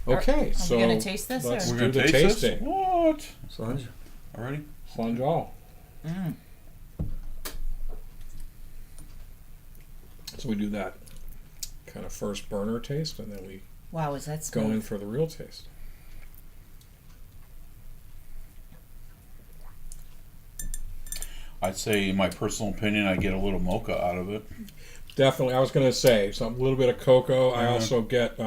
Okay, Are so we gonna taste this? let's Or? We're do gonna the taste this. tasting. What? sludge. Already? Plunge all. So we do that kind of first burner taste, and then we Wow, is that go smooth? in for the real taste. I'd say, in my personal opinion, I get a little mocha out of it. Definitely, I was going to say a little bit of cocoa. I Mhm. also get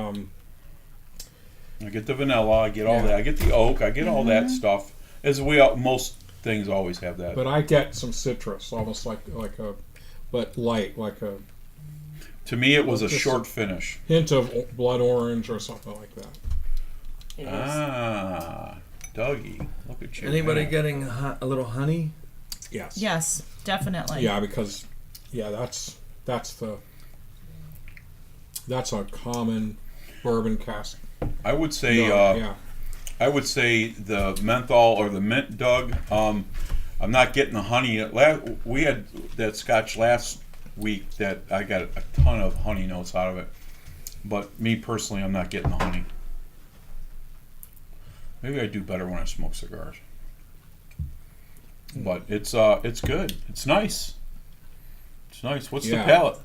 I get the vanilla. I get all Yeah. that. I get the oak. I get all that stuff. As most things always have that. but I get some citrus, almost like a, but light, like a To me, it was a Just- short finish. hint of blood orange or something like that. It is. Ah, Dougie, look at you. Anybody man. getting a little honey? Yes. Yes, definitely. Yeah, because that's a common bourbon cask. I would say. Yeah. I would say the menthol or the mint, Doug. I'm not getting the honey. We had that Scotch last week that I got a ton of honey notes out of it. But me personally, I'm not getting the honey. Maybe I do better when I smoke cigars. But it's good. It's nice. It's nice. What's Yeah. the palate?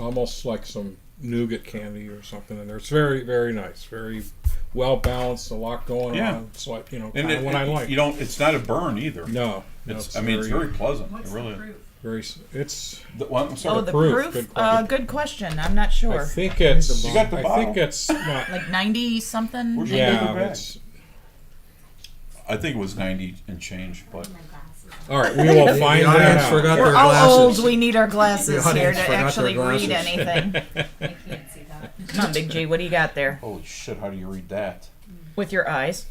Almost like some nougat candy or something in there. It's very, very nice. Very well balanced. A lot going Yeah. on. It's like And kind of what I like. You don't. It's not a burn either. No, It's very pleasant. It really. very. It's. I'm sorry. Oh, the proof, proof? good question. Good question. I'm not sure. I think it's. You got the I bottle? think it's not. Like 90 something? Where's your Yeah, paper bag? it's. I think it was 90 and change, but All right, we will find the that audience out. forgot We're their all glasses. old. We need our glasses The here audience to forgot their actually read glasses. anything. I can't see that. Come on, Big G. What do you got there? holy shit, how do you read that? With your eyes.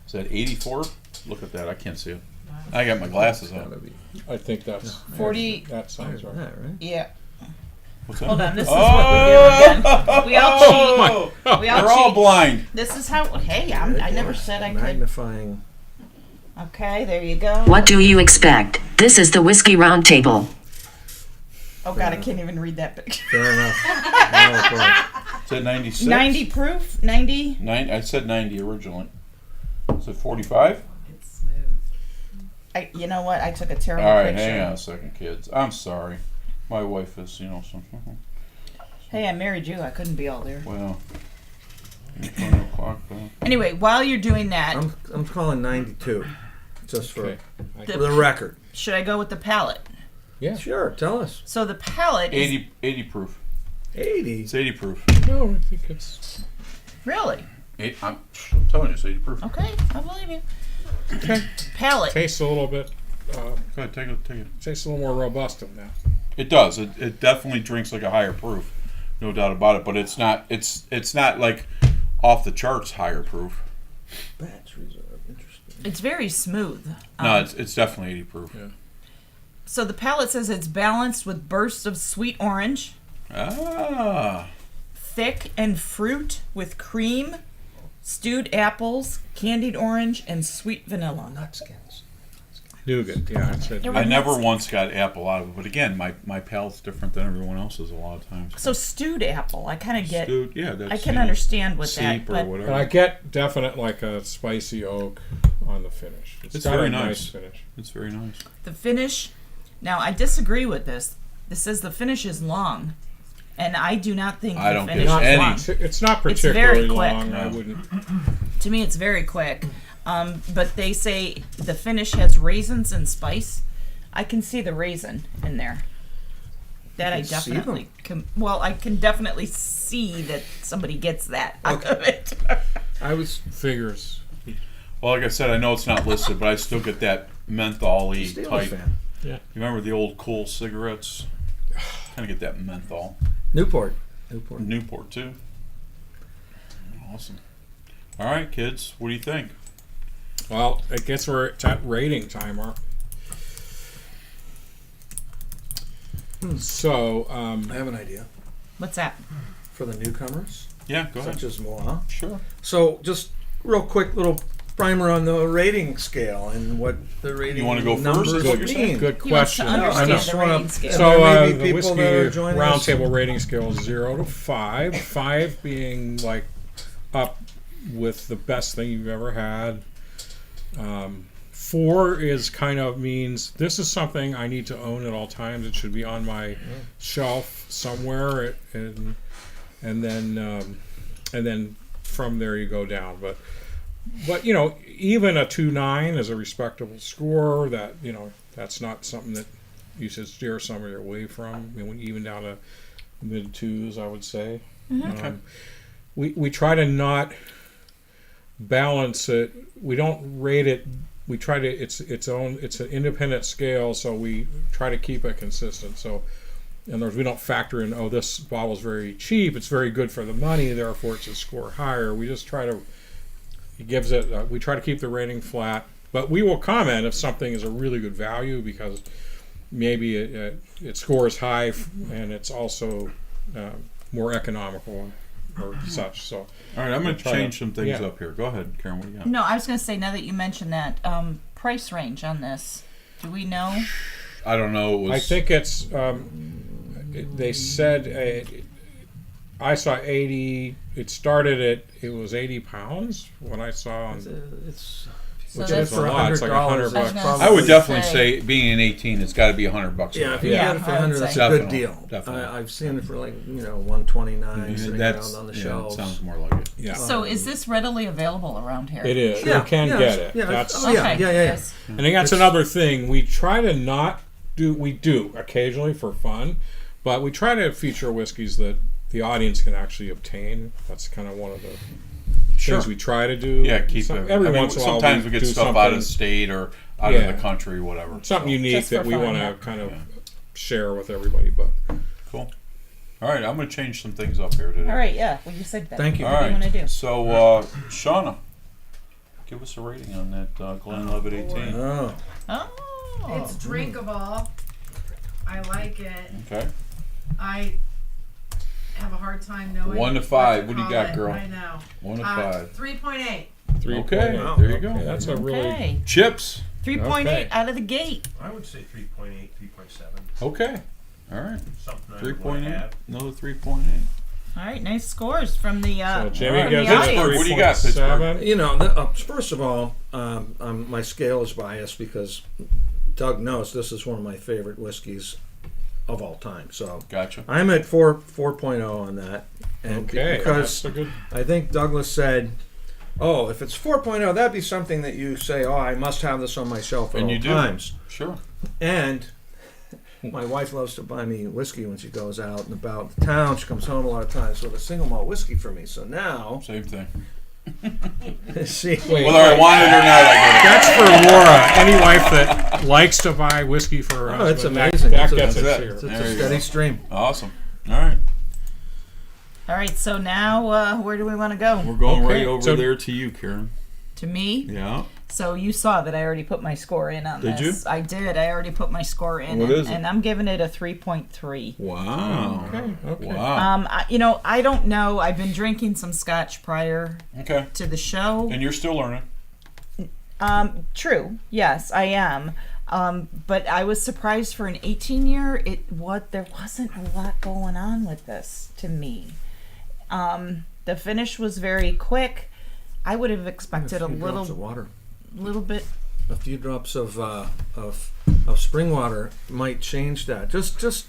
Is that 84? Look at that, I can't see it. I got my glasses on. Gotta be. I think that's 40. that sounds There's right. that, right? Yeah. What's that? Hold on. This is what we do again. We all cheat. Oh, We all we're all cheat. blind. This is how. Hey, I never said I could. Magnifying. Okay, there you go. What do you expect? This is the Whiskey Roundtable. Oh God, I can't even read that picture. Fair enough. No problem. Is that 96? 90 proof. 90. I said 90 originally. Is it 45? It's smooth. You know what? I took a terrible All right, picture. hang on a second, kids. I'm sorry. My wife is, some. Hey, I married you. I couldn't be all there. Well, 20 o'clock. Anyway, while you're doing that, I'm calling 92, just for Okay. the- the record. should I go with the palate? Yeah. Sure, tell us. So the palate is 80 proof. 80. It's 80 proof. No, I think it's. really I'm telling you, it's 80 proof. okay. I believe you. Palate. Tastes a little bit. Go ahead, take it. Tastes a little more robust than that. It does. It definitely drinks like a higher proof, no doubt about it. But it's not. It's not like off the charts higher proof. Batch reserve. Interesting. It's very smooth. No, it's definitely 80 proof. Yeah. So the palate says it's balanced with bursts of sweet orange, Ah, thick and fruit with cream, stewed apples, candied orange, and sweet vanilla. Nutskins. Nougat. Yeah, I said. There I were never nuts. once got apple out of it. But again, my palate's different than everyone else's a lot of times. So stewed apple, I kind of get. Dude, yeah, that's I can understand with that, Seep or but whatever. But I get definite like a spicy oak on the finish. It's got very a nice. finish. It's very nice. the finish. Now I disagree with this. This says the finish is long, and I do not think I the don't finish get is any- long. It's not It's very particularly quick. long. No. I wouldn't. To me, it's very quick. But they say the finish has raisins and spice. I can see the raisin in there. That I can see them? definitely can. Well, I can definitely see that somebody gets that out of it. I was Figures. Well, like I said, I know it's not listed, but I still get that menthol-y Steelers type. fan. You remember the old Cool cigarettes? Kind of get that menthol. Newport. Newport too. Awesome. All right, kids, what do you think? Well, I guess it's at rating time, Mark. So, I have an idea What's that? for the newcomers, Yeah, go ahead. such as moi. Sure. So, just real quick little primer on the rating scale and what the rating wanna go first, numbers is what you're mean. good He wants to question. understand I just the wanna- rating scale. So- So there may be the people whiskey that are joining us. roundtable rating scale is 0 to 5. 5 being like up with the best thing you've ever had. 4 is kind of means this is something I need to own at all times. It should be on my shelf somewhere, and then from there you go down. But you know, even a 2.9 is a respectable score. That, you know, that's not something that you should steer somebody away from. I mean, even down to mid 2s, I would say. We try to not balance it. We don't rate it. We try to. It's an independent scale, so we try to keep it consistent. So, in other words, we don't factor in, oh, this bottle's very cheap. It's very good for the money, therefore it's a score higher. We just try to. It gives it. We try to keep the rating flat, but we will comment if something is a really good value because maybe it scores high and it's also more economical or such. So, All right, I'm going to Try to- change some things yeah. up here. Go ahead, Karen. What do you got? No, I was going to say, now that you mentioned that, price range on this. Do we know? I don't know. It was. I think it's. They said I saw 80. It started at it was 80 pounds when I saw on. It's So Which that's is a lot. It's like $100 $100, bucks. gonna I would definitely say- say, being an 18, it's got to be $100 a yeah. If bottle. you Yeah, get it for I would 100, that's say. a good Definitely, deal. definitely. I've seen it for like 129 sitting That's around on the yeah, shelves. it sounds more like it. Yeah, So is this readily available around here? it is. Yeah, You can yeah, get it. yeah, That's oh, yeah, Okay. yeah. Yes. I think that's another thing. We try to not do. We do occasionally for fun, but we try to feature whiskeys that the audience can actually obtain. That's kind of one of the things we try to do. Yeah, keep it. Every I mean, once in a while, sometimes we get do stuff out something- of state or out Yeah. of the country, whatever. something So, unique Just for that we fun, want to yeah. kind of Yeah. share with everybody. But Cool. All right, I'm going to change some things up here today. All right, yeah. Well, you said that. Thank you. All What do you right. want to do? So, Shauna, give us a rating on that Glenlivet 18. Oh, Oh. It's drinkable. I like it. Okay. I have a hard time knowing. 1 to 5. to What do you call got, it. girl? I know. 1 to 5. 3.8. 3. Okay, Wow. there you go. Okay, that's a really Okay. Chips. 3.8 Okay. out of the gate. I would say 3.8, 3.7. Okay. All right. Something I would want 3.8. to have. Another 3.8. All right, nice scores from the So Jimmy from gives the it audience. Pittsburgh, what do you got, 3.7. you know, first of all, my scale is biased because Doug knows this is one of my favorite whiskeys of all time. So Gotcha. I'm at 4.0 on that, and Okay, because that's a good. I think Douglas said, "Oh, if it's 4.0, that'd be something that you say, oh, I must have this on my shelf at And all you do. times." Sure. And my wife loves to buy me whiskey when she goes out and about town. She comes home a lot of times with a single malt whiskey for me. So now Same thing. See, Wait, Whether I want it or not, I get it. that's for Laura. Any wife that likes to buy whiskey for her Oh, it's husband, amazing. that It's gets a- it that's to it. her. it's There a you steady go. stream. Awesome. All right. All right, so now where do we want to go? We're going Okay, right over so- there to you, Karen. To me? Yeah. So you saw that I already put my score in on Did this. you? I did. I already put my score in. What and, is it? and I'm giving it a 3.3. Wow. Okay. Wow. I don't know. I've been drinking some scotch prior Okay. to the show. And you're still learning. True. Yes, I am. But I was surprised for an 18-year. There wasn't a lot going on with this to me. The finish was very quick. I would have expected a few drops of little water. bit. A few drops of spring water might change that. Just as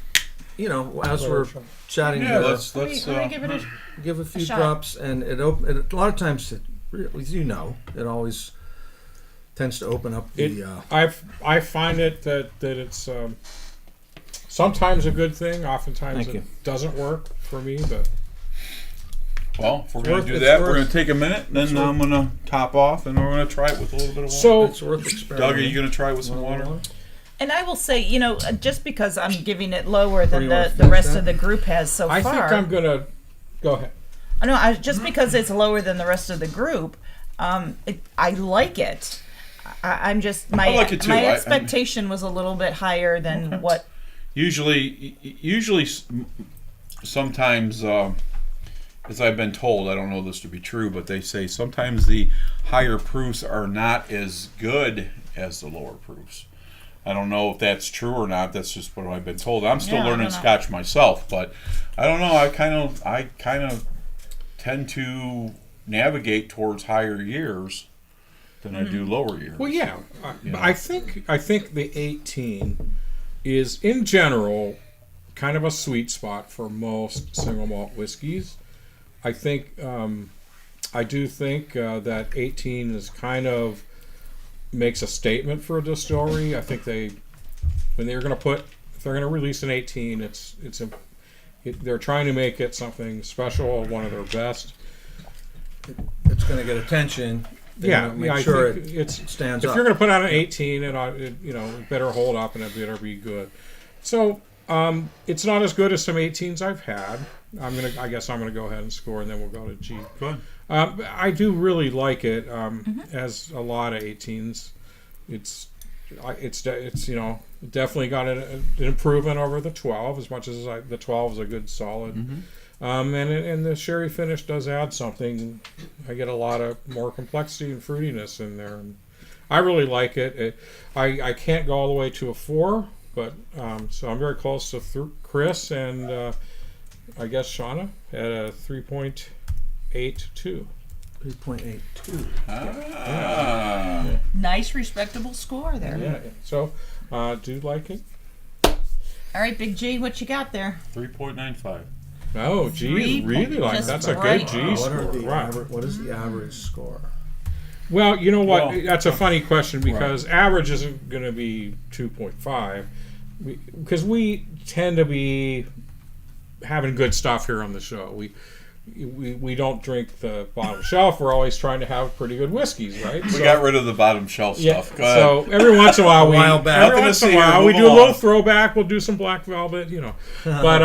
we're chatting Yeah, here, let's Let me give it a give a few shot. drops, and a lot of times, it always tends to open up the. I find it that it's sometimes a good thing. Oftentimes Thank it you. doesn't work for me, but Well, if we're going worth- to do it's that, we're worth- going to take a minute, then I'm going to top off, and we're going to try it with a little bit of water. so It's worth Doug, experimenting. are you going to try it with some water? And I will say, just because I'm giving it lower than you wanna the finish rest that? of the group has so I far. think I'm gonna go ahead. No, just because it's lower than the rest of the group, I like it. I'm just my I like it too. my I- expectation was a little bit higher than what. Usually, sometimes, as I've been told, I don't know this to be true, but they say sometimes the higher proofs are not as good as the lower proofs. I don't know if that's true or not. That's just what I've been told. I'm still Yeah, I learning don't know. Scotch myself, but I don't know. I kind of tend to navigate towards higher years than I do lower years. Well, yeah, I think the 18 is in general kind of a sweet spot for most single malt whiskeys. I think I do think that 18 is kind of makes a statement for a distillery. I think when they're going to if they're going to release an 18, they're trying to make it something special, one of their best. It's going to get attention. They're Yeah, gonna make I sure think it it's stands if up. you're going to put out an 18, it better hold up and it better be good. So it's not as good as some 18s I've had. I guess I'm gonna go ahead and score, and then we'll go to G. Good. I do really like it. As a lot of 18s, it's definitely got an improvement over the 12. As much as the 12 is a good solid. And the sherry finish does add something. I get a lot of more complexity and fruitiness in there. And I really like it. I can't go all the way to a 4, but so I'm very close to Chris and I guess Shauna at a 3.82. 3.82. Nice, respectable score there. Yeah. So do like it? All right, Big G, what you got there? 3.95. Oh, G, really like just that's a right. good G What score. Right. What is the average score? Well, you know what? Well, That's a funny question because average isn't going to be 2.5 because we tend to be having good stuff here on the show. We don't drink the bottom shelf. We're always trying to have pretty good whiskeys, right? We got rid of the bottom shelf stuff. Go ahead. So every once in a while, while back. every Nothing once to in a see here, while we move do a little along. throwback. We'll do some Black Velvet, But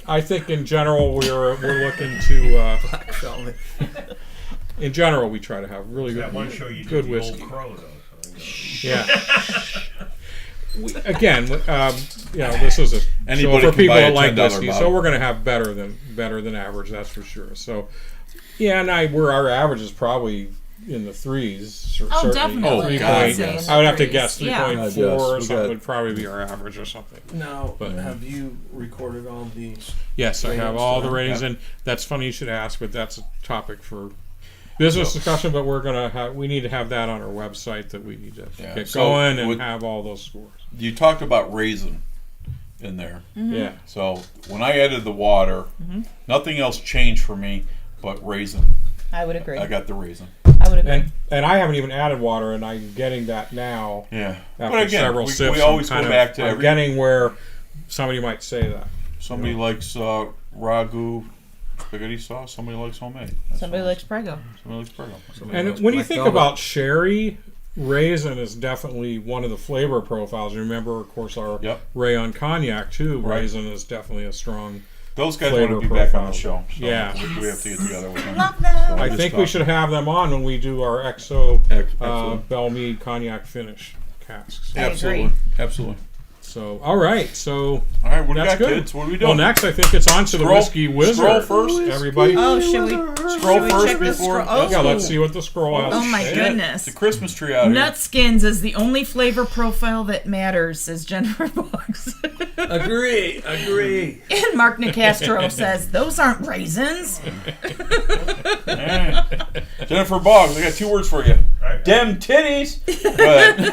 I think in general we're looking to. Black velvet. In general, we try to have really That good, one show you good did the whiskey. Old Crow, though. So Yeah. This is a show Anybody for can people buy that a like $10 whiskey, so bottle. we're going to have better than average. That's for sure. So, yeah, and our average is probably in the threes. Oh, certainly. definitely. God, I would yes. say in the I would have to threes. guess Yeah. 3.4 yes, or we something got- would probably be our average or something. Now, But- have you recorded all these? Yes, I have Ratings all the tonight. ratings, and that's funny you should ask, but that's a topic for business discussion. But we need to have that on our website that we need to Yeah. get So going and with- have all those scores. You talked about raisin in there. Yeah. So when I added the water, nothing else changed for me but raisin. I would agree. I got the raisin. I would agree. And I haven't even added water, and I'm getting that now. Yeah. After But again, several we sips, always I'm go kind back of, to I'm every. getting where somebody might say that. Somebody likes ragu spaghetti sauce. Somebody likes homemade. That's Somebody what likes Prego. Somebody likes Prego. And when you Black think velvet. about sherry, raisin is definitely one of the flavor profiles. Remember, of course, our Yep. Rayon cognac too. Right. Raisin is definitely a strong. Those guys Flavor want to be back on the profile. show. So Yeah. we have to get together with them. Love them. So I just think we talk. should have them on when we do our XO Excellent. Belmead cognac finish casks. I Absolutely. agree. Absolutely. So, all right. So All right, what do we that's got, good. kids? What are we Well, doing? next I think it's on to the Scroll- Whiskey Wizard. scroll first. Everybody. Oh, should we Scroll first check the before. scroll? Yeah, let's see what the scroll has. Oh to my say. goodness. It's a Christmas tree out here. Nutskins is the only flavor profile that matters, says Jennifer Boggs. Agree. And Mark Nicastro says, those aren't raisins. Alright. Jennifer Boggs, I got 2 words for you. Dem titties. Go ahead.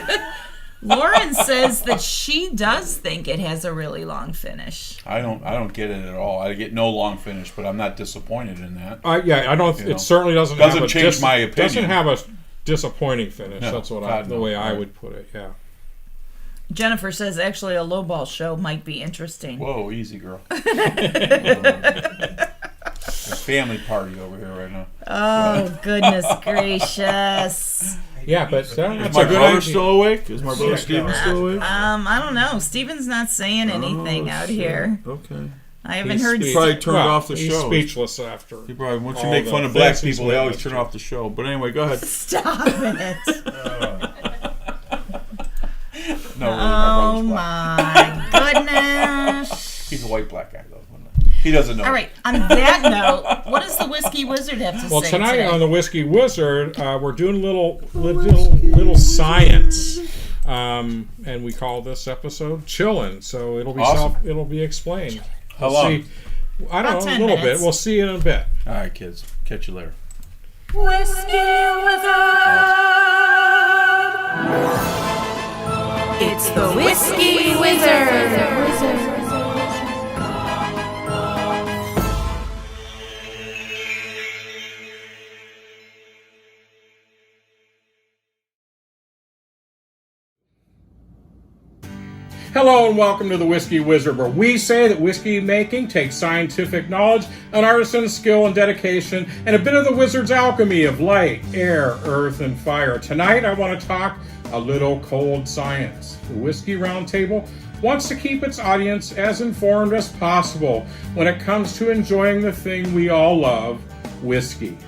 Lauren says that she does think it has a really long finish. I don't get it at all. I get no long finish, but I'm not disappointed in that. Yeah, I don't. You know. It certainly doesn't. Doesn't have a change my opinion. Doesn't have a disappointing finish. No, That's what God, the no. way I Right. would put it. Yeah. Jennifer says actually a lowball show might be interesting. Whoa, easy girl. A family party over here right now. Oh, goodness gracious. Yeah, but Is that's my a good brother idea. still awake? Is my brother Steven still awake? I don't know. Steven's not saying anything out here. Okay. I haven't He's heard. speech- Probably turned off the he's show. speechless after. He probably, once you all make the fun of black fancy people, they always sweat turn off the show. But anyway, go ahead. Stop it. No, really, Oh my brother's black. my goodness. He's a white black guy, though. He doesn't know. All right. On that note, what does the Whiskey Wizard have to Well, say tonight today? on the Whiskey Wizard, we're doing little science, and we call this episode "Chillin'." So it'll be Awesome. it'll be explained. How We'll long? see. I don't About know, a 10 little minutes. bit. We'll see in a bit. All right, kids. Catch you later. Whiskey Wizard. It's the Whiskey Wizard. Hello and welcome to the Whiskey Wizard, where we say that whiskey making takes scientific knowledge, an artisan's skill and dedication, and a bit of the wizard's alchemy of light, air, earth, and fire. Tonight I want to talk a little cold science. The Whiskey Roundtable wants to keep its audience as informed as possible when it comes to enjoying the thing we all love, whiskey.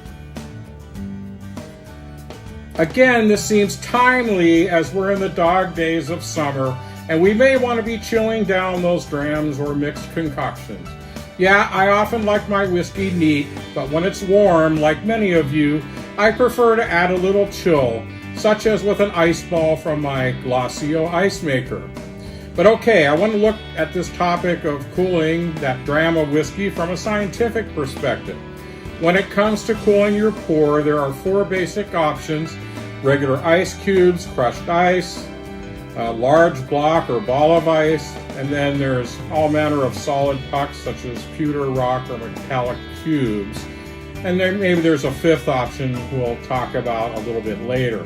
Again, this seems timely as we're in the dog days of summer, and we may want to be chilling down those drams or mixed concoctions. Yeah, I often like my whiskey neat, but when it's warm, like many of you, I prefer to add a little chill, such as with an ice ball from my Glossio ice maker. But okay, I want to look at this topic of cooling that dram of whiskey from a scientific perspective. When it comes to cooling your pour, there are 4 basic options: regular ice cubes, crushed ice, a large block or ball of ice, and then there's all manner of solid pucks such as pewter, rock, or metallic cubes. And then maybe there's a 5th option we'll talk about a little bit later.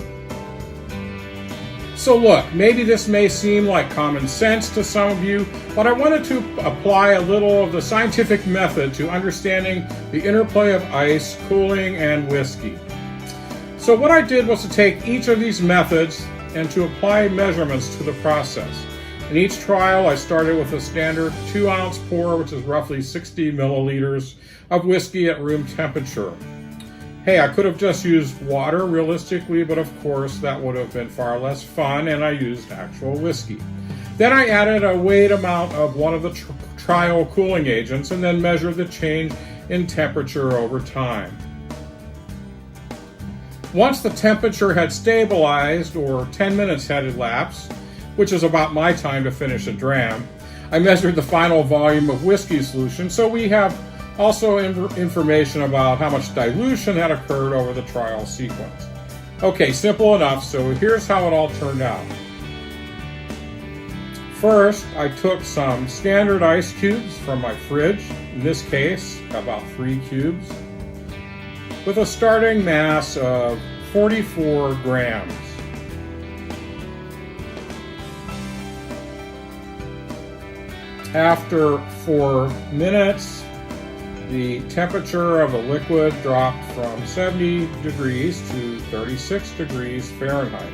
So look, maybe this may seem like common sense to some of you, but I wanted to apply a little of the scientific method to understanding the interplay of ice, cooling, and whiskey. So what I did was to take each of these methods and to apply measurements to the process. In each trial, I started with a standard 2-ounce pour, which is roughly 60 milliliters of whiskey at room temperature. Hey, I could have just used water realistically, but of course that would have been far less fun, and I used actual whiskey. Then I added a weighed amount of one of the trial cooling agents and then measured the change in temperature over time. Once the temperature had stabilized, or 10 minutes had elapsed, which is about my time to finish a dram, I measured the final volume of whiskey solution, so we have also information about how much dilution had occurred over the trial sequence. Okay, simple enough, so here's how it all turned out. First, I took some standard ice cubes from my fridge, in this case, about 3 cubes, with a starting mass of 44 grams. After 4 minutes, the temperature of the liquid dropped from 70 degrees to 36 degrees Fahrenheit.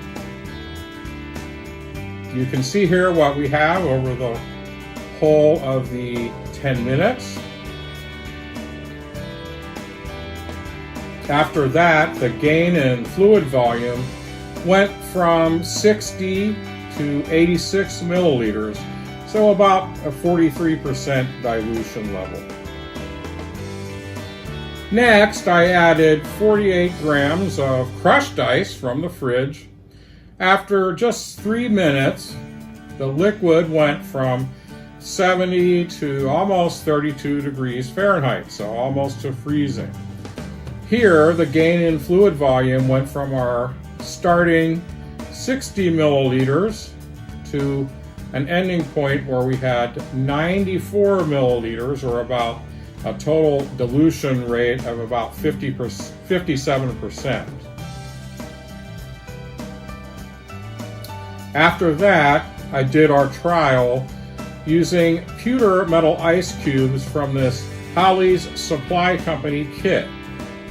You can see here what we have over the whole of the 10 minutes. After that, the gain in fluid volume went from 60 to 86 milliliters, so about a 43% dilution level. Next, I added 48 grams of crushed ice from the fridge. After just 3 minutes, the liquid went from 70 to almost 32 degrees Fahrenheit, so almost to freezing. Here, the gain in fluid volume went from our starting 60 milliliters to an ending point where we had 94 milliliters, or about a total dilution rate of about 57%. After that, I did our trial using pewter metal ice cubes from this Holly's Supply Company kit.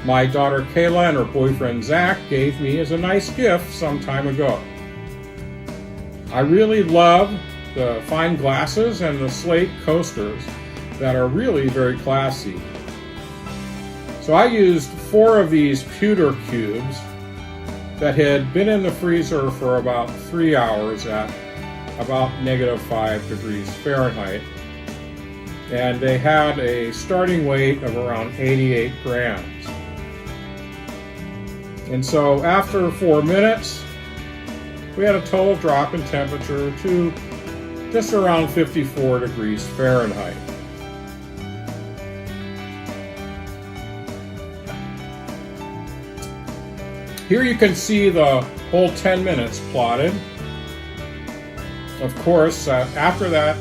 My daughter Kayla and her boyfriend Zach gave me as a nice gift some time ago. I really love the fine glasses and the slate coasters that are really very classy. So I used 4 of these pewter cubes that had been in the freezer for about 3 hours at about -5 degrees Fahrenheit. And they had a starting weight of around 88 grams. And so after 4 minutes, we had a total drop in temperature to just around 54 degrees Fahrenheit. Here you can see the whole 10 minutes plotted. Of course, after that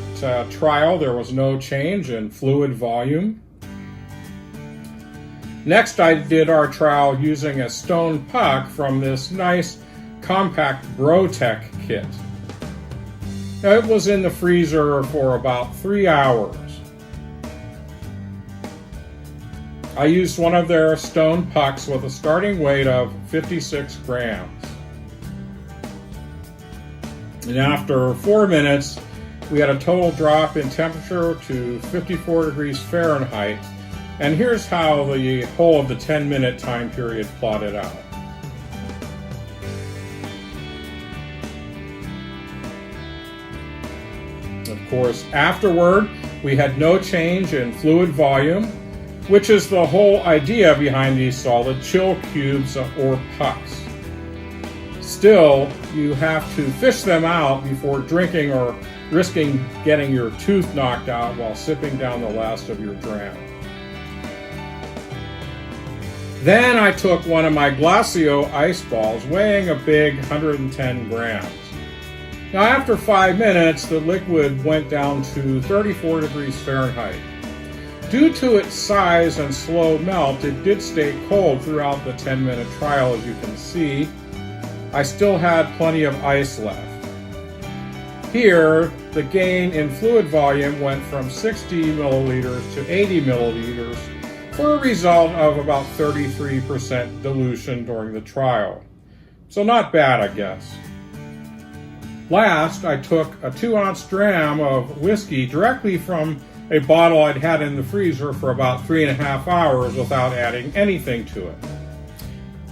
trial, there was no change in fluid volume. Next, I did our trial using a stone puck from this nice compact Brotech kit. Now, it was in the freezer for about 3 hours. I used one of their stone pucks with a starting weight of 56 grams. And after 4 minutes, we had a total drop in temperature to 54 degrees Fahrenheit. And here's how the whole of the 10-minute time period plotted out. Of course, afterward, we had no change in fluid volume, which is the whole idea behind these solid chill cubes or pucks. Still, you have to fish them out before drinking or risking getting your tooth knocked out while sipping down the last of your dram. Then I took one of my Glacio ice balls, weighing a big 110 grams. Now, after 5 minutes, the liquid went down to 34 degrees Fahrenheit. Due to its size and slow melt, it did stay cold throughout the 10-minute trial, as you can see. I still had plenty of ice left. Here, the gain in fluid volume went from 60 milliliters to 80 milliliters, for a result of about 33% dilution during the trial. So not bad, I guess. Last, I took a 2-ounce dram of whiskey directly from a bottle I'd had in the freezer for about 3.5 hours without adding anything to it.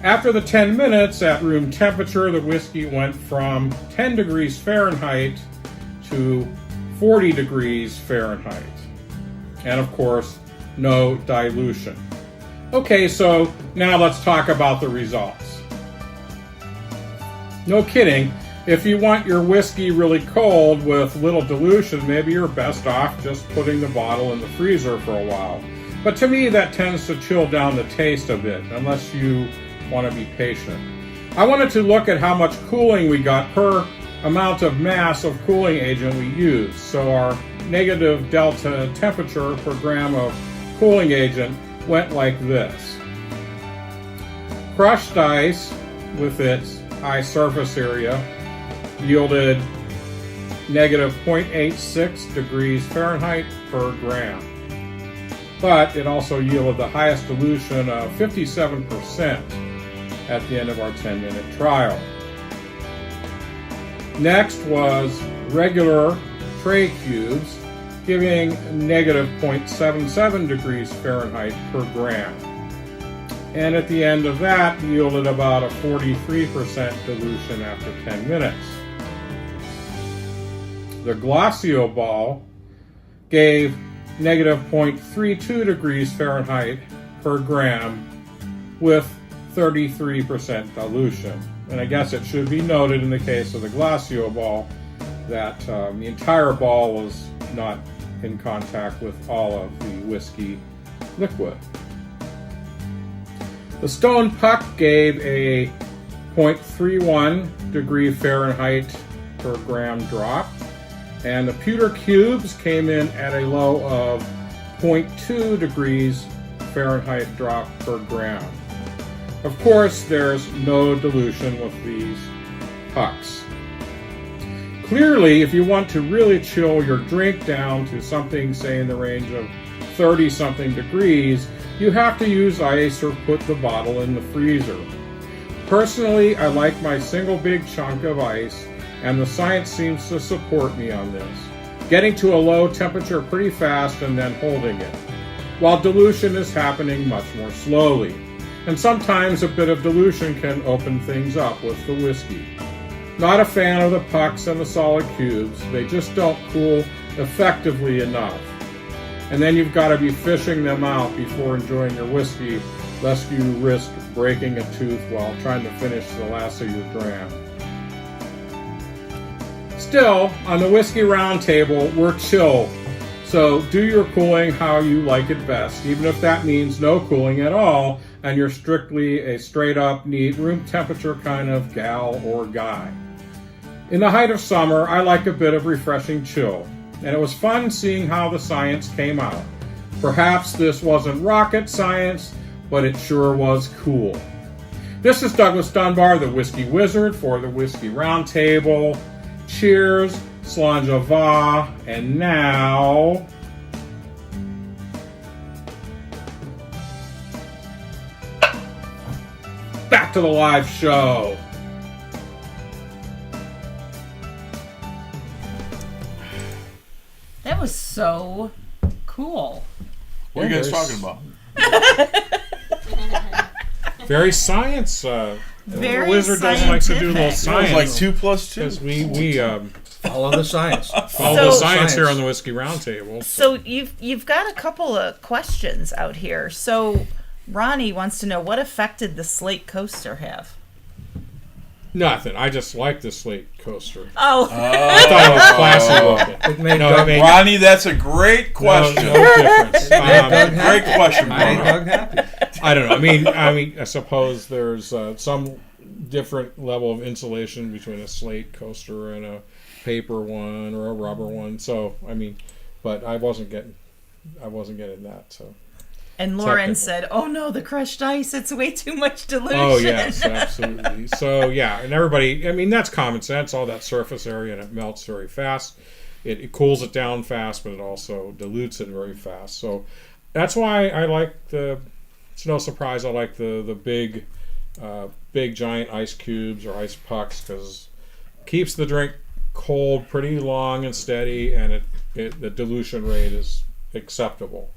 After the 10 minutes at room temperature, the whiskey went from 10 degrees Fahrenheit to 40 degrees Fahrenheit. And of course, no dilution. Okay, so now let's talk about the results. No kidding, if you want your whiskey really cold with little dilution, maybe you're best off just putting the bottle in the freezer for a while. But to me, that tends to chill down the taste a bit, unless you want to be patient. I wanted to look at how much cooling we got per amount of mass of cooling agent we used. So our negative delta temperature per gram of cooling agent went like this. Crushed ice, with its high surface area, yielded negative 0.86 degrees Fahrenheit per gram. but it also yielded the highest dilution of 57% at the end of our 10-minute trial. Next was regular tray cubes, giving negative 0.77 degrees Fahrenheit per gram. And at the end of that, yielded about a 43% dilution after 10 minutes. The Glacio ball gave negative 0.32 degrees Fahrenheit per gram with 33% dilution. And I guess it should be noted in the case of the Glacio ball that the entire ball was not in contact with all of the whiskey liquid. The stone puck gave a 0.31 degree Fahrenheit per gram drop, and the pewter cubes came in at a low of 0.2 degrees Fahrenheit drop per gram. Of course, there's no dilution with these pucks. Clearly, if you want to really chill your drink down to something, say, in the range of 30-something degrees, you have to use ice or put the bottle in the freezer. Personally, I like my single big chunk of ice, and the science seems to support me on this. Getting to a low temperature pretty fast and then holding it, while dilution is happening much more slowly. And sometimes a bit of dilution can open things up with the whiskey. Not a fan of the pucks and the solid cubes. They just don't cool effectively enough. And then you've got to be fishing them out before enjoying your whiskey, lest you risk breaking a tooth while trying to finish the last of your dram. Still, on the Whiskey Roundtable, we're chill. So do your cooling how you like it best, even if that means no cooling at all, and you're strictly a straight-up, neat, room temperature kind of gal or guy. In the height of summer, I like a bit of refreshing chill, and it was fun seeing how the science came out. Perhaps this wasn't rocket science, but it sure was cool. This is Douglas Dunbar, the Whiskey Wizard, for the Whiskey Roundtable. Cheers, Slàinte, and now... back to the live show. That was so cool. What are you guys talking about? Very science. Very the wizard doesn't like to do a little scientific. science. It was like 2 + 2. Because we Follow the science. follow So- the science here on the Whiskey Roundtable. So you've got a couple of questions out here. So Ronnie wants to know, what effect did the slate coaster have? Nothing. I just like the slate coaster. Oh, I thought it was classy looking. It made No, Doug, it made Ronnie, that's a great question. No difference. Great question, made Bruno. Doug happy. I don't know. I mean, I suppose there's some different level of insulation between a slate coaster and a paper one or a rubber one. So, I mean, but I wasn't getting that. So. and Lauren Technical. said, "Oh no, the crushed ice! It's way too much dilution." Oh yes, absolutely. So yeah, and everybody. I mean, that's common sense. All that surface area, and it melts very fast. It cools it down fast, but it also dilutes it very fast. So that's why I like the. It's no surprise I like the big giant ice cubes or ice pucks, because it keeps the drink cold pretty long and steady, and the dilution rate is acceptable.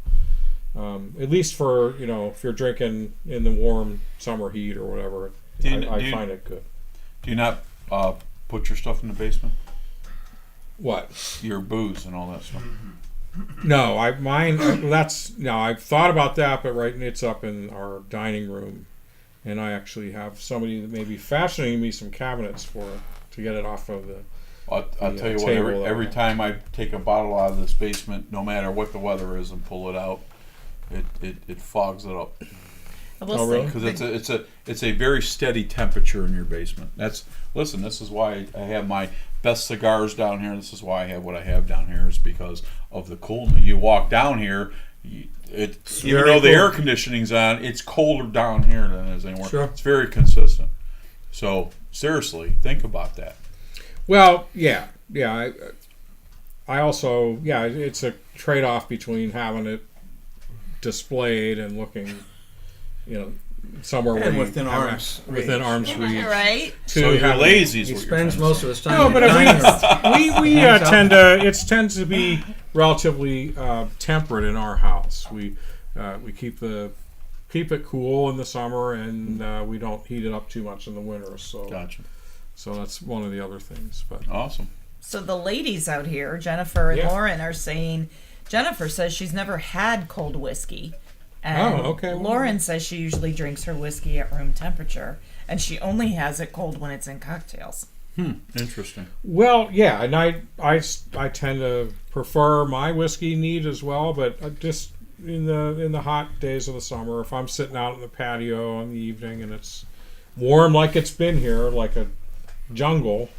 At least for, if you're drinking in the warm summer heat or whatever, I find it good. Do you not put your stuff in the basement? What? Your booze and all that stuff? No, I've thought about that, but it's up in our dining room, and I actually have somebody that may be fashioning me some cabinets to get it off of the. I'll tell you what, table every there. time I take a bottle out of this basement, no matter what the weather is, and pull it out, it fogs it up. We'll Oh, see. really? Because it's a very steady temperature in your basement. This is why I have my best cigars down here. This is why I have what I have down here, is because of the coolness. You walk down here, even though the air conditioning's on, it's colder down here than it is anywhere. Sure. It's very consistent. So seriously, think about that. Well, yeah. I also, it's a trade-off between having it displayed and looking, somewhere where And you within have arm's within reach. arms reach. Right? To So you're have- lazy. Is He what you're spends trying to most say. of his time. No, in but the diner. we Hangs out. tends to be relatively temperate in our house. We keep it cool in the summer, and we don't heat it up too much in the winter. So Gotcha. so that's one of the other things. But Awesome. So the ladies out here, Jennifer and Yeah. Lauren, are saying Jennifer says she's never had cold whiskey. And Oh, okay. Lauren says she usually drinks her whiskey at room temperature, and she only has it cold when it's in cocktails. Interesting. well, yeah, and I tend to prefer my whiskey neat as well, but just in the hot days of the summer, if I'm sitting out in the patio in the evening and it's warm like it's been here, like a jungle.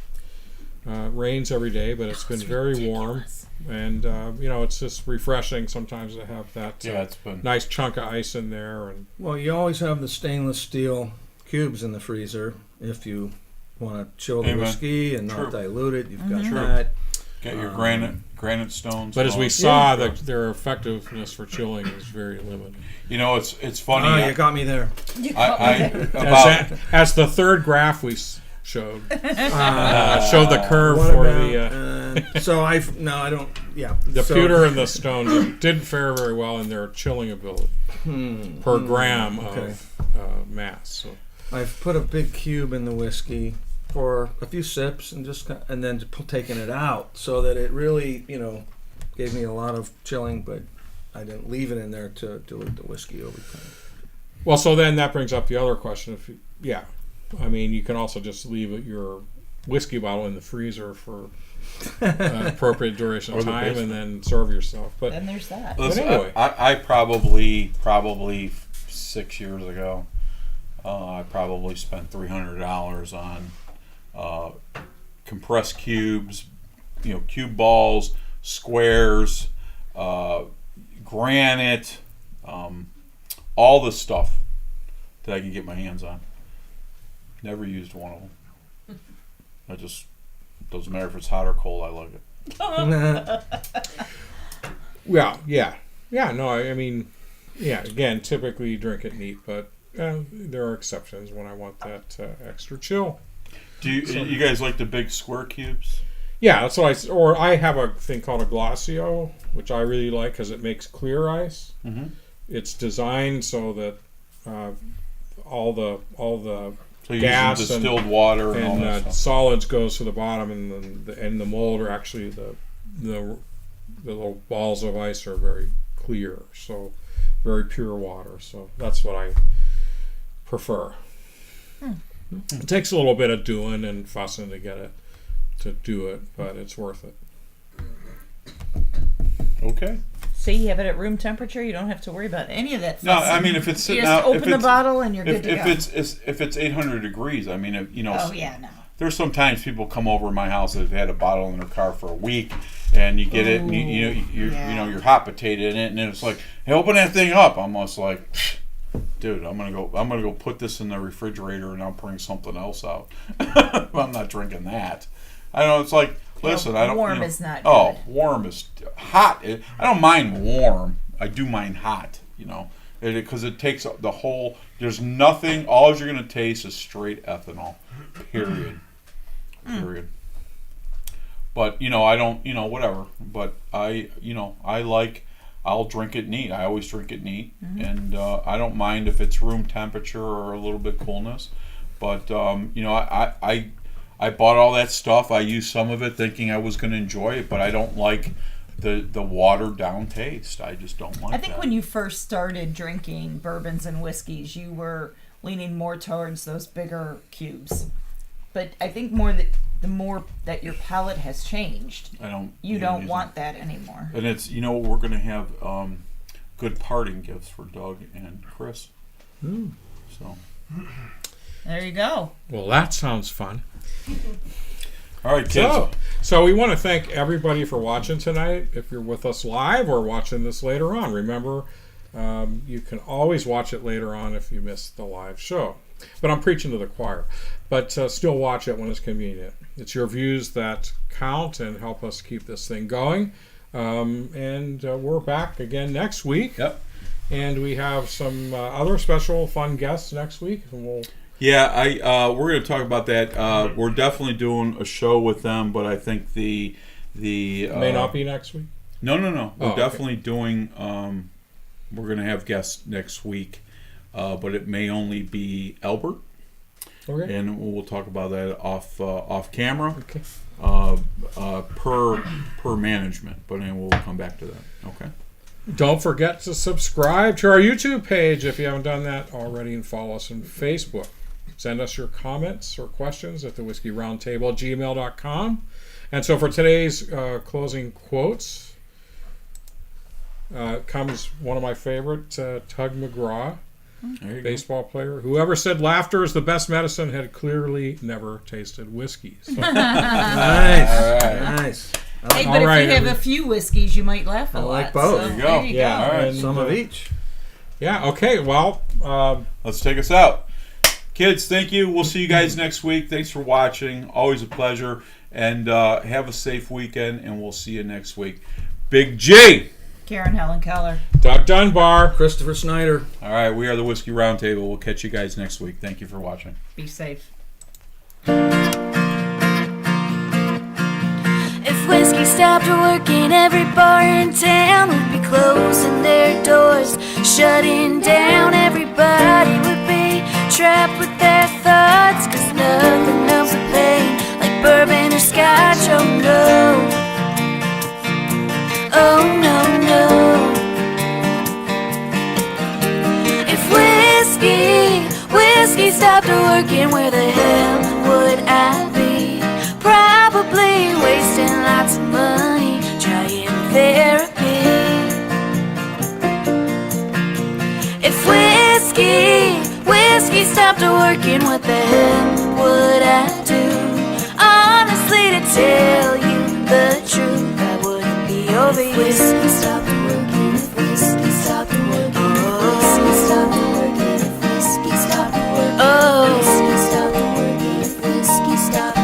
It rains every day, but it's been very warm, and it's just refreshing sometimes to have that Yeah, it's been. nice chunk of ice in there. And Well, you always have the stainless steel cubes in the freezer if you want to chill the Amen. whiskey and True. not dilute it. You've got True. that. Get your granite stones. but as and we all. saw, their effectiveness for chilling is very limited. It's funny. Oh, you got me there. As the third graph we showed showed the curve What for about, the so I don't. Yeah. the so, pewter and the stone didn't fare very well in their chilling ability per gram okay. of mass. So. I've put a big cube in the whiskey for a few sips and then taking it out so that it really gave me a lot of chilling, but I didn't leave it in there to dilute the whiskey over time. Well, so then that brings up the other question. You can also just leave your whiskey bottle in the freezer for an appropriate duration of Or the time and basement. then serve yourself. But And there's that. Listen, anyway. I probably 6 years ago, I probably spent $300 on compressed cubes, cube balls, squares, granite, all the stuff that I can get my hands on. Never used one of them. I just doesn't matter if it's hot or cold. I like it. Yeah. No, again, typically drink it neat, but there are exceptions when I want that extra chill. Do you guys like the big square cubes? Yeah, that's what I have a thing called a Glacio, which I really like because it makes clear ice. Mm-hmm. It's designed so that all the So you gas use distilled water and all that and stuff. solids goes to the bottom, and the mold are actually the little balls of ice are very clear, so very pure water. So that's what I prefer. It takes a little bit of doing and fussing to get it to do it, but it's worth it. Okay. So you have it at room temperature. You don't have to worry about any of that. No, fussing. I mean if it's you sitting just out, open the bottle and you're good to go. if it's 800 degrees, I mean Oh yeah, no. There's sometimes people come over to my house that have had a bottle in their car for a week, and you get it, and you're hot potato in it, and it's like, hey, open that thing up. I'm almost like, dude, I'm gonna go put this in the refrigerator, and I'll bring something else out. I'm not drinking that. I know it's like, listen, I don't. Warm is not Oh, good. warm is hot. I don't mind warm. I do mind hot. Because it takes the whole. There's nothing. All you're gonna taste is straight ethanol. Period. But I don't. Whatever. But I'll drink it neat. I always drink it neat, and I don't mind if it's room temperature or a little bit coolness. But I bought all that stuff. I used some of it thinking I was going to enjoy it, but I don't like the watered down taste. I just don't like I think that. when you first started drinking bourbons and whiskeys, you were leaning more towards those bigger cubes. But I think the more that your palate has changed, you don't want that anymore. And it's we're going to have good parting gifts for Doug and Chris. So There you go. Well, that sounds fun. all right, kids. So we want to thank everybody for watching tonight. If you're with us live or watching this later on, remember you can always watch it later on if you missed the live show. But I'm preaching to the choir. But still watch it when it's convenient. It's your views that count and help us keep this thing going. And we're back again next week. Yep. And we have some other special fun guests next week. And we'll Yeah, we're going to talk about that. We're definitely doing a show with them, but I think the may not be next week. No. We're okay. definitely doing. We're going to have guests next week, but it may only be Albert, Okay. and we'll talk about that off camera. Okay. Per management, but anyway, we'll come back to that. Okay. Don't forget to subscribe to our YouTube page if you haven't done that already, and follow us on Facebook. Send us your comments or questions at thewhiskeyroundtable@gmail.com. And so for today's closing quotes, comes one of my favorite, Tug McGraw, There you baseball player. Whoever said laughter is the best medicine had clearly never tasted whiskey. So, Nice. Nice. Hey, All but right. if you have a few whiskeys, you might laugh a I lot. like both. So There you there go. you Yeah. go. All right. And, Some of each. yeah, okay. Well, Let's take us out. Kids, thank you. We'll see you guys next week. Thanks for watching. Always a pleasure. And have a safe weekend, and we'll see you next week. Big G! Karen Helen Keller. Doug Dunbar. Christopher Snyder. All right, we are the Whiskey Roundtable. We'll catch you guys next week. Thank you for watching. Be safe. If whiskey stopped working, every bar in town would be closing their doors, shutting down. Everybody would be trapped with their thoughts, 'cause nothing knows the pain like bourbon or scotch. Oh no, oh no, no. If whiskey stopped working, where the hell would I be? Probably wasting lots of money trying therapy. If whiskey stopped working, what the hell would I do? Honestly, to tell you the truth, I wouldn't be over you. If whiskey stopped working, if whiskey stopped working, if whiskey stopped working, if whiskey stopped working, oh, whiskey stopped working, if whiskey stopped.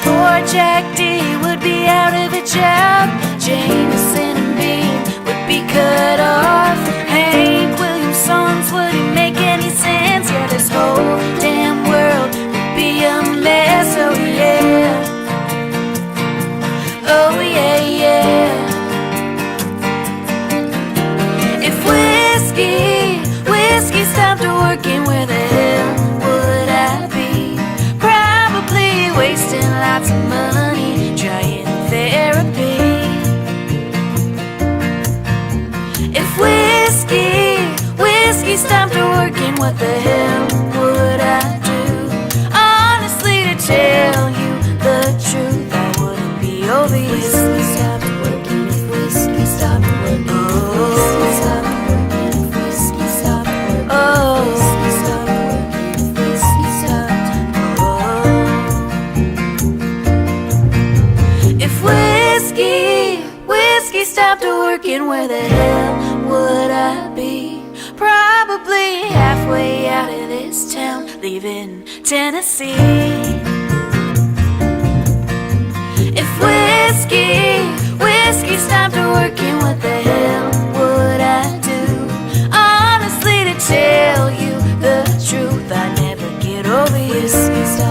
Poor Jack D would be out of a job. Jameson and Bean would be cut off. Hank Williams songs wouldn't make any sense. Yeah, this whole damn world would be a mess. Oh yeah, oh yeah, yeah. If whiskey stopped working, where the hell would I be? Probably wasting lots of money trying therapy. If whiskey stopped working, what the hell would I do? Honestly, to tell you the truth, I wouldn't be over you. If whiskey stopped working, if whiskey stopped working, if whiskey stopped working, if whiskey stopped working, oh, whiskey stopped working, if whiskey stopped, oh. If whiskey stopped working, where the hell would I be? Probably halfway out of this town, leaving Tennessee. If whiskey stopped working, what the hell would I do? Honestly, to tell you the truth, I never get over you. Whiskey stopped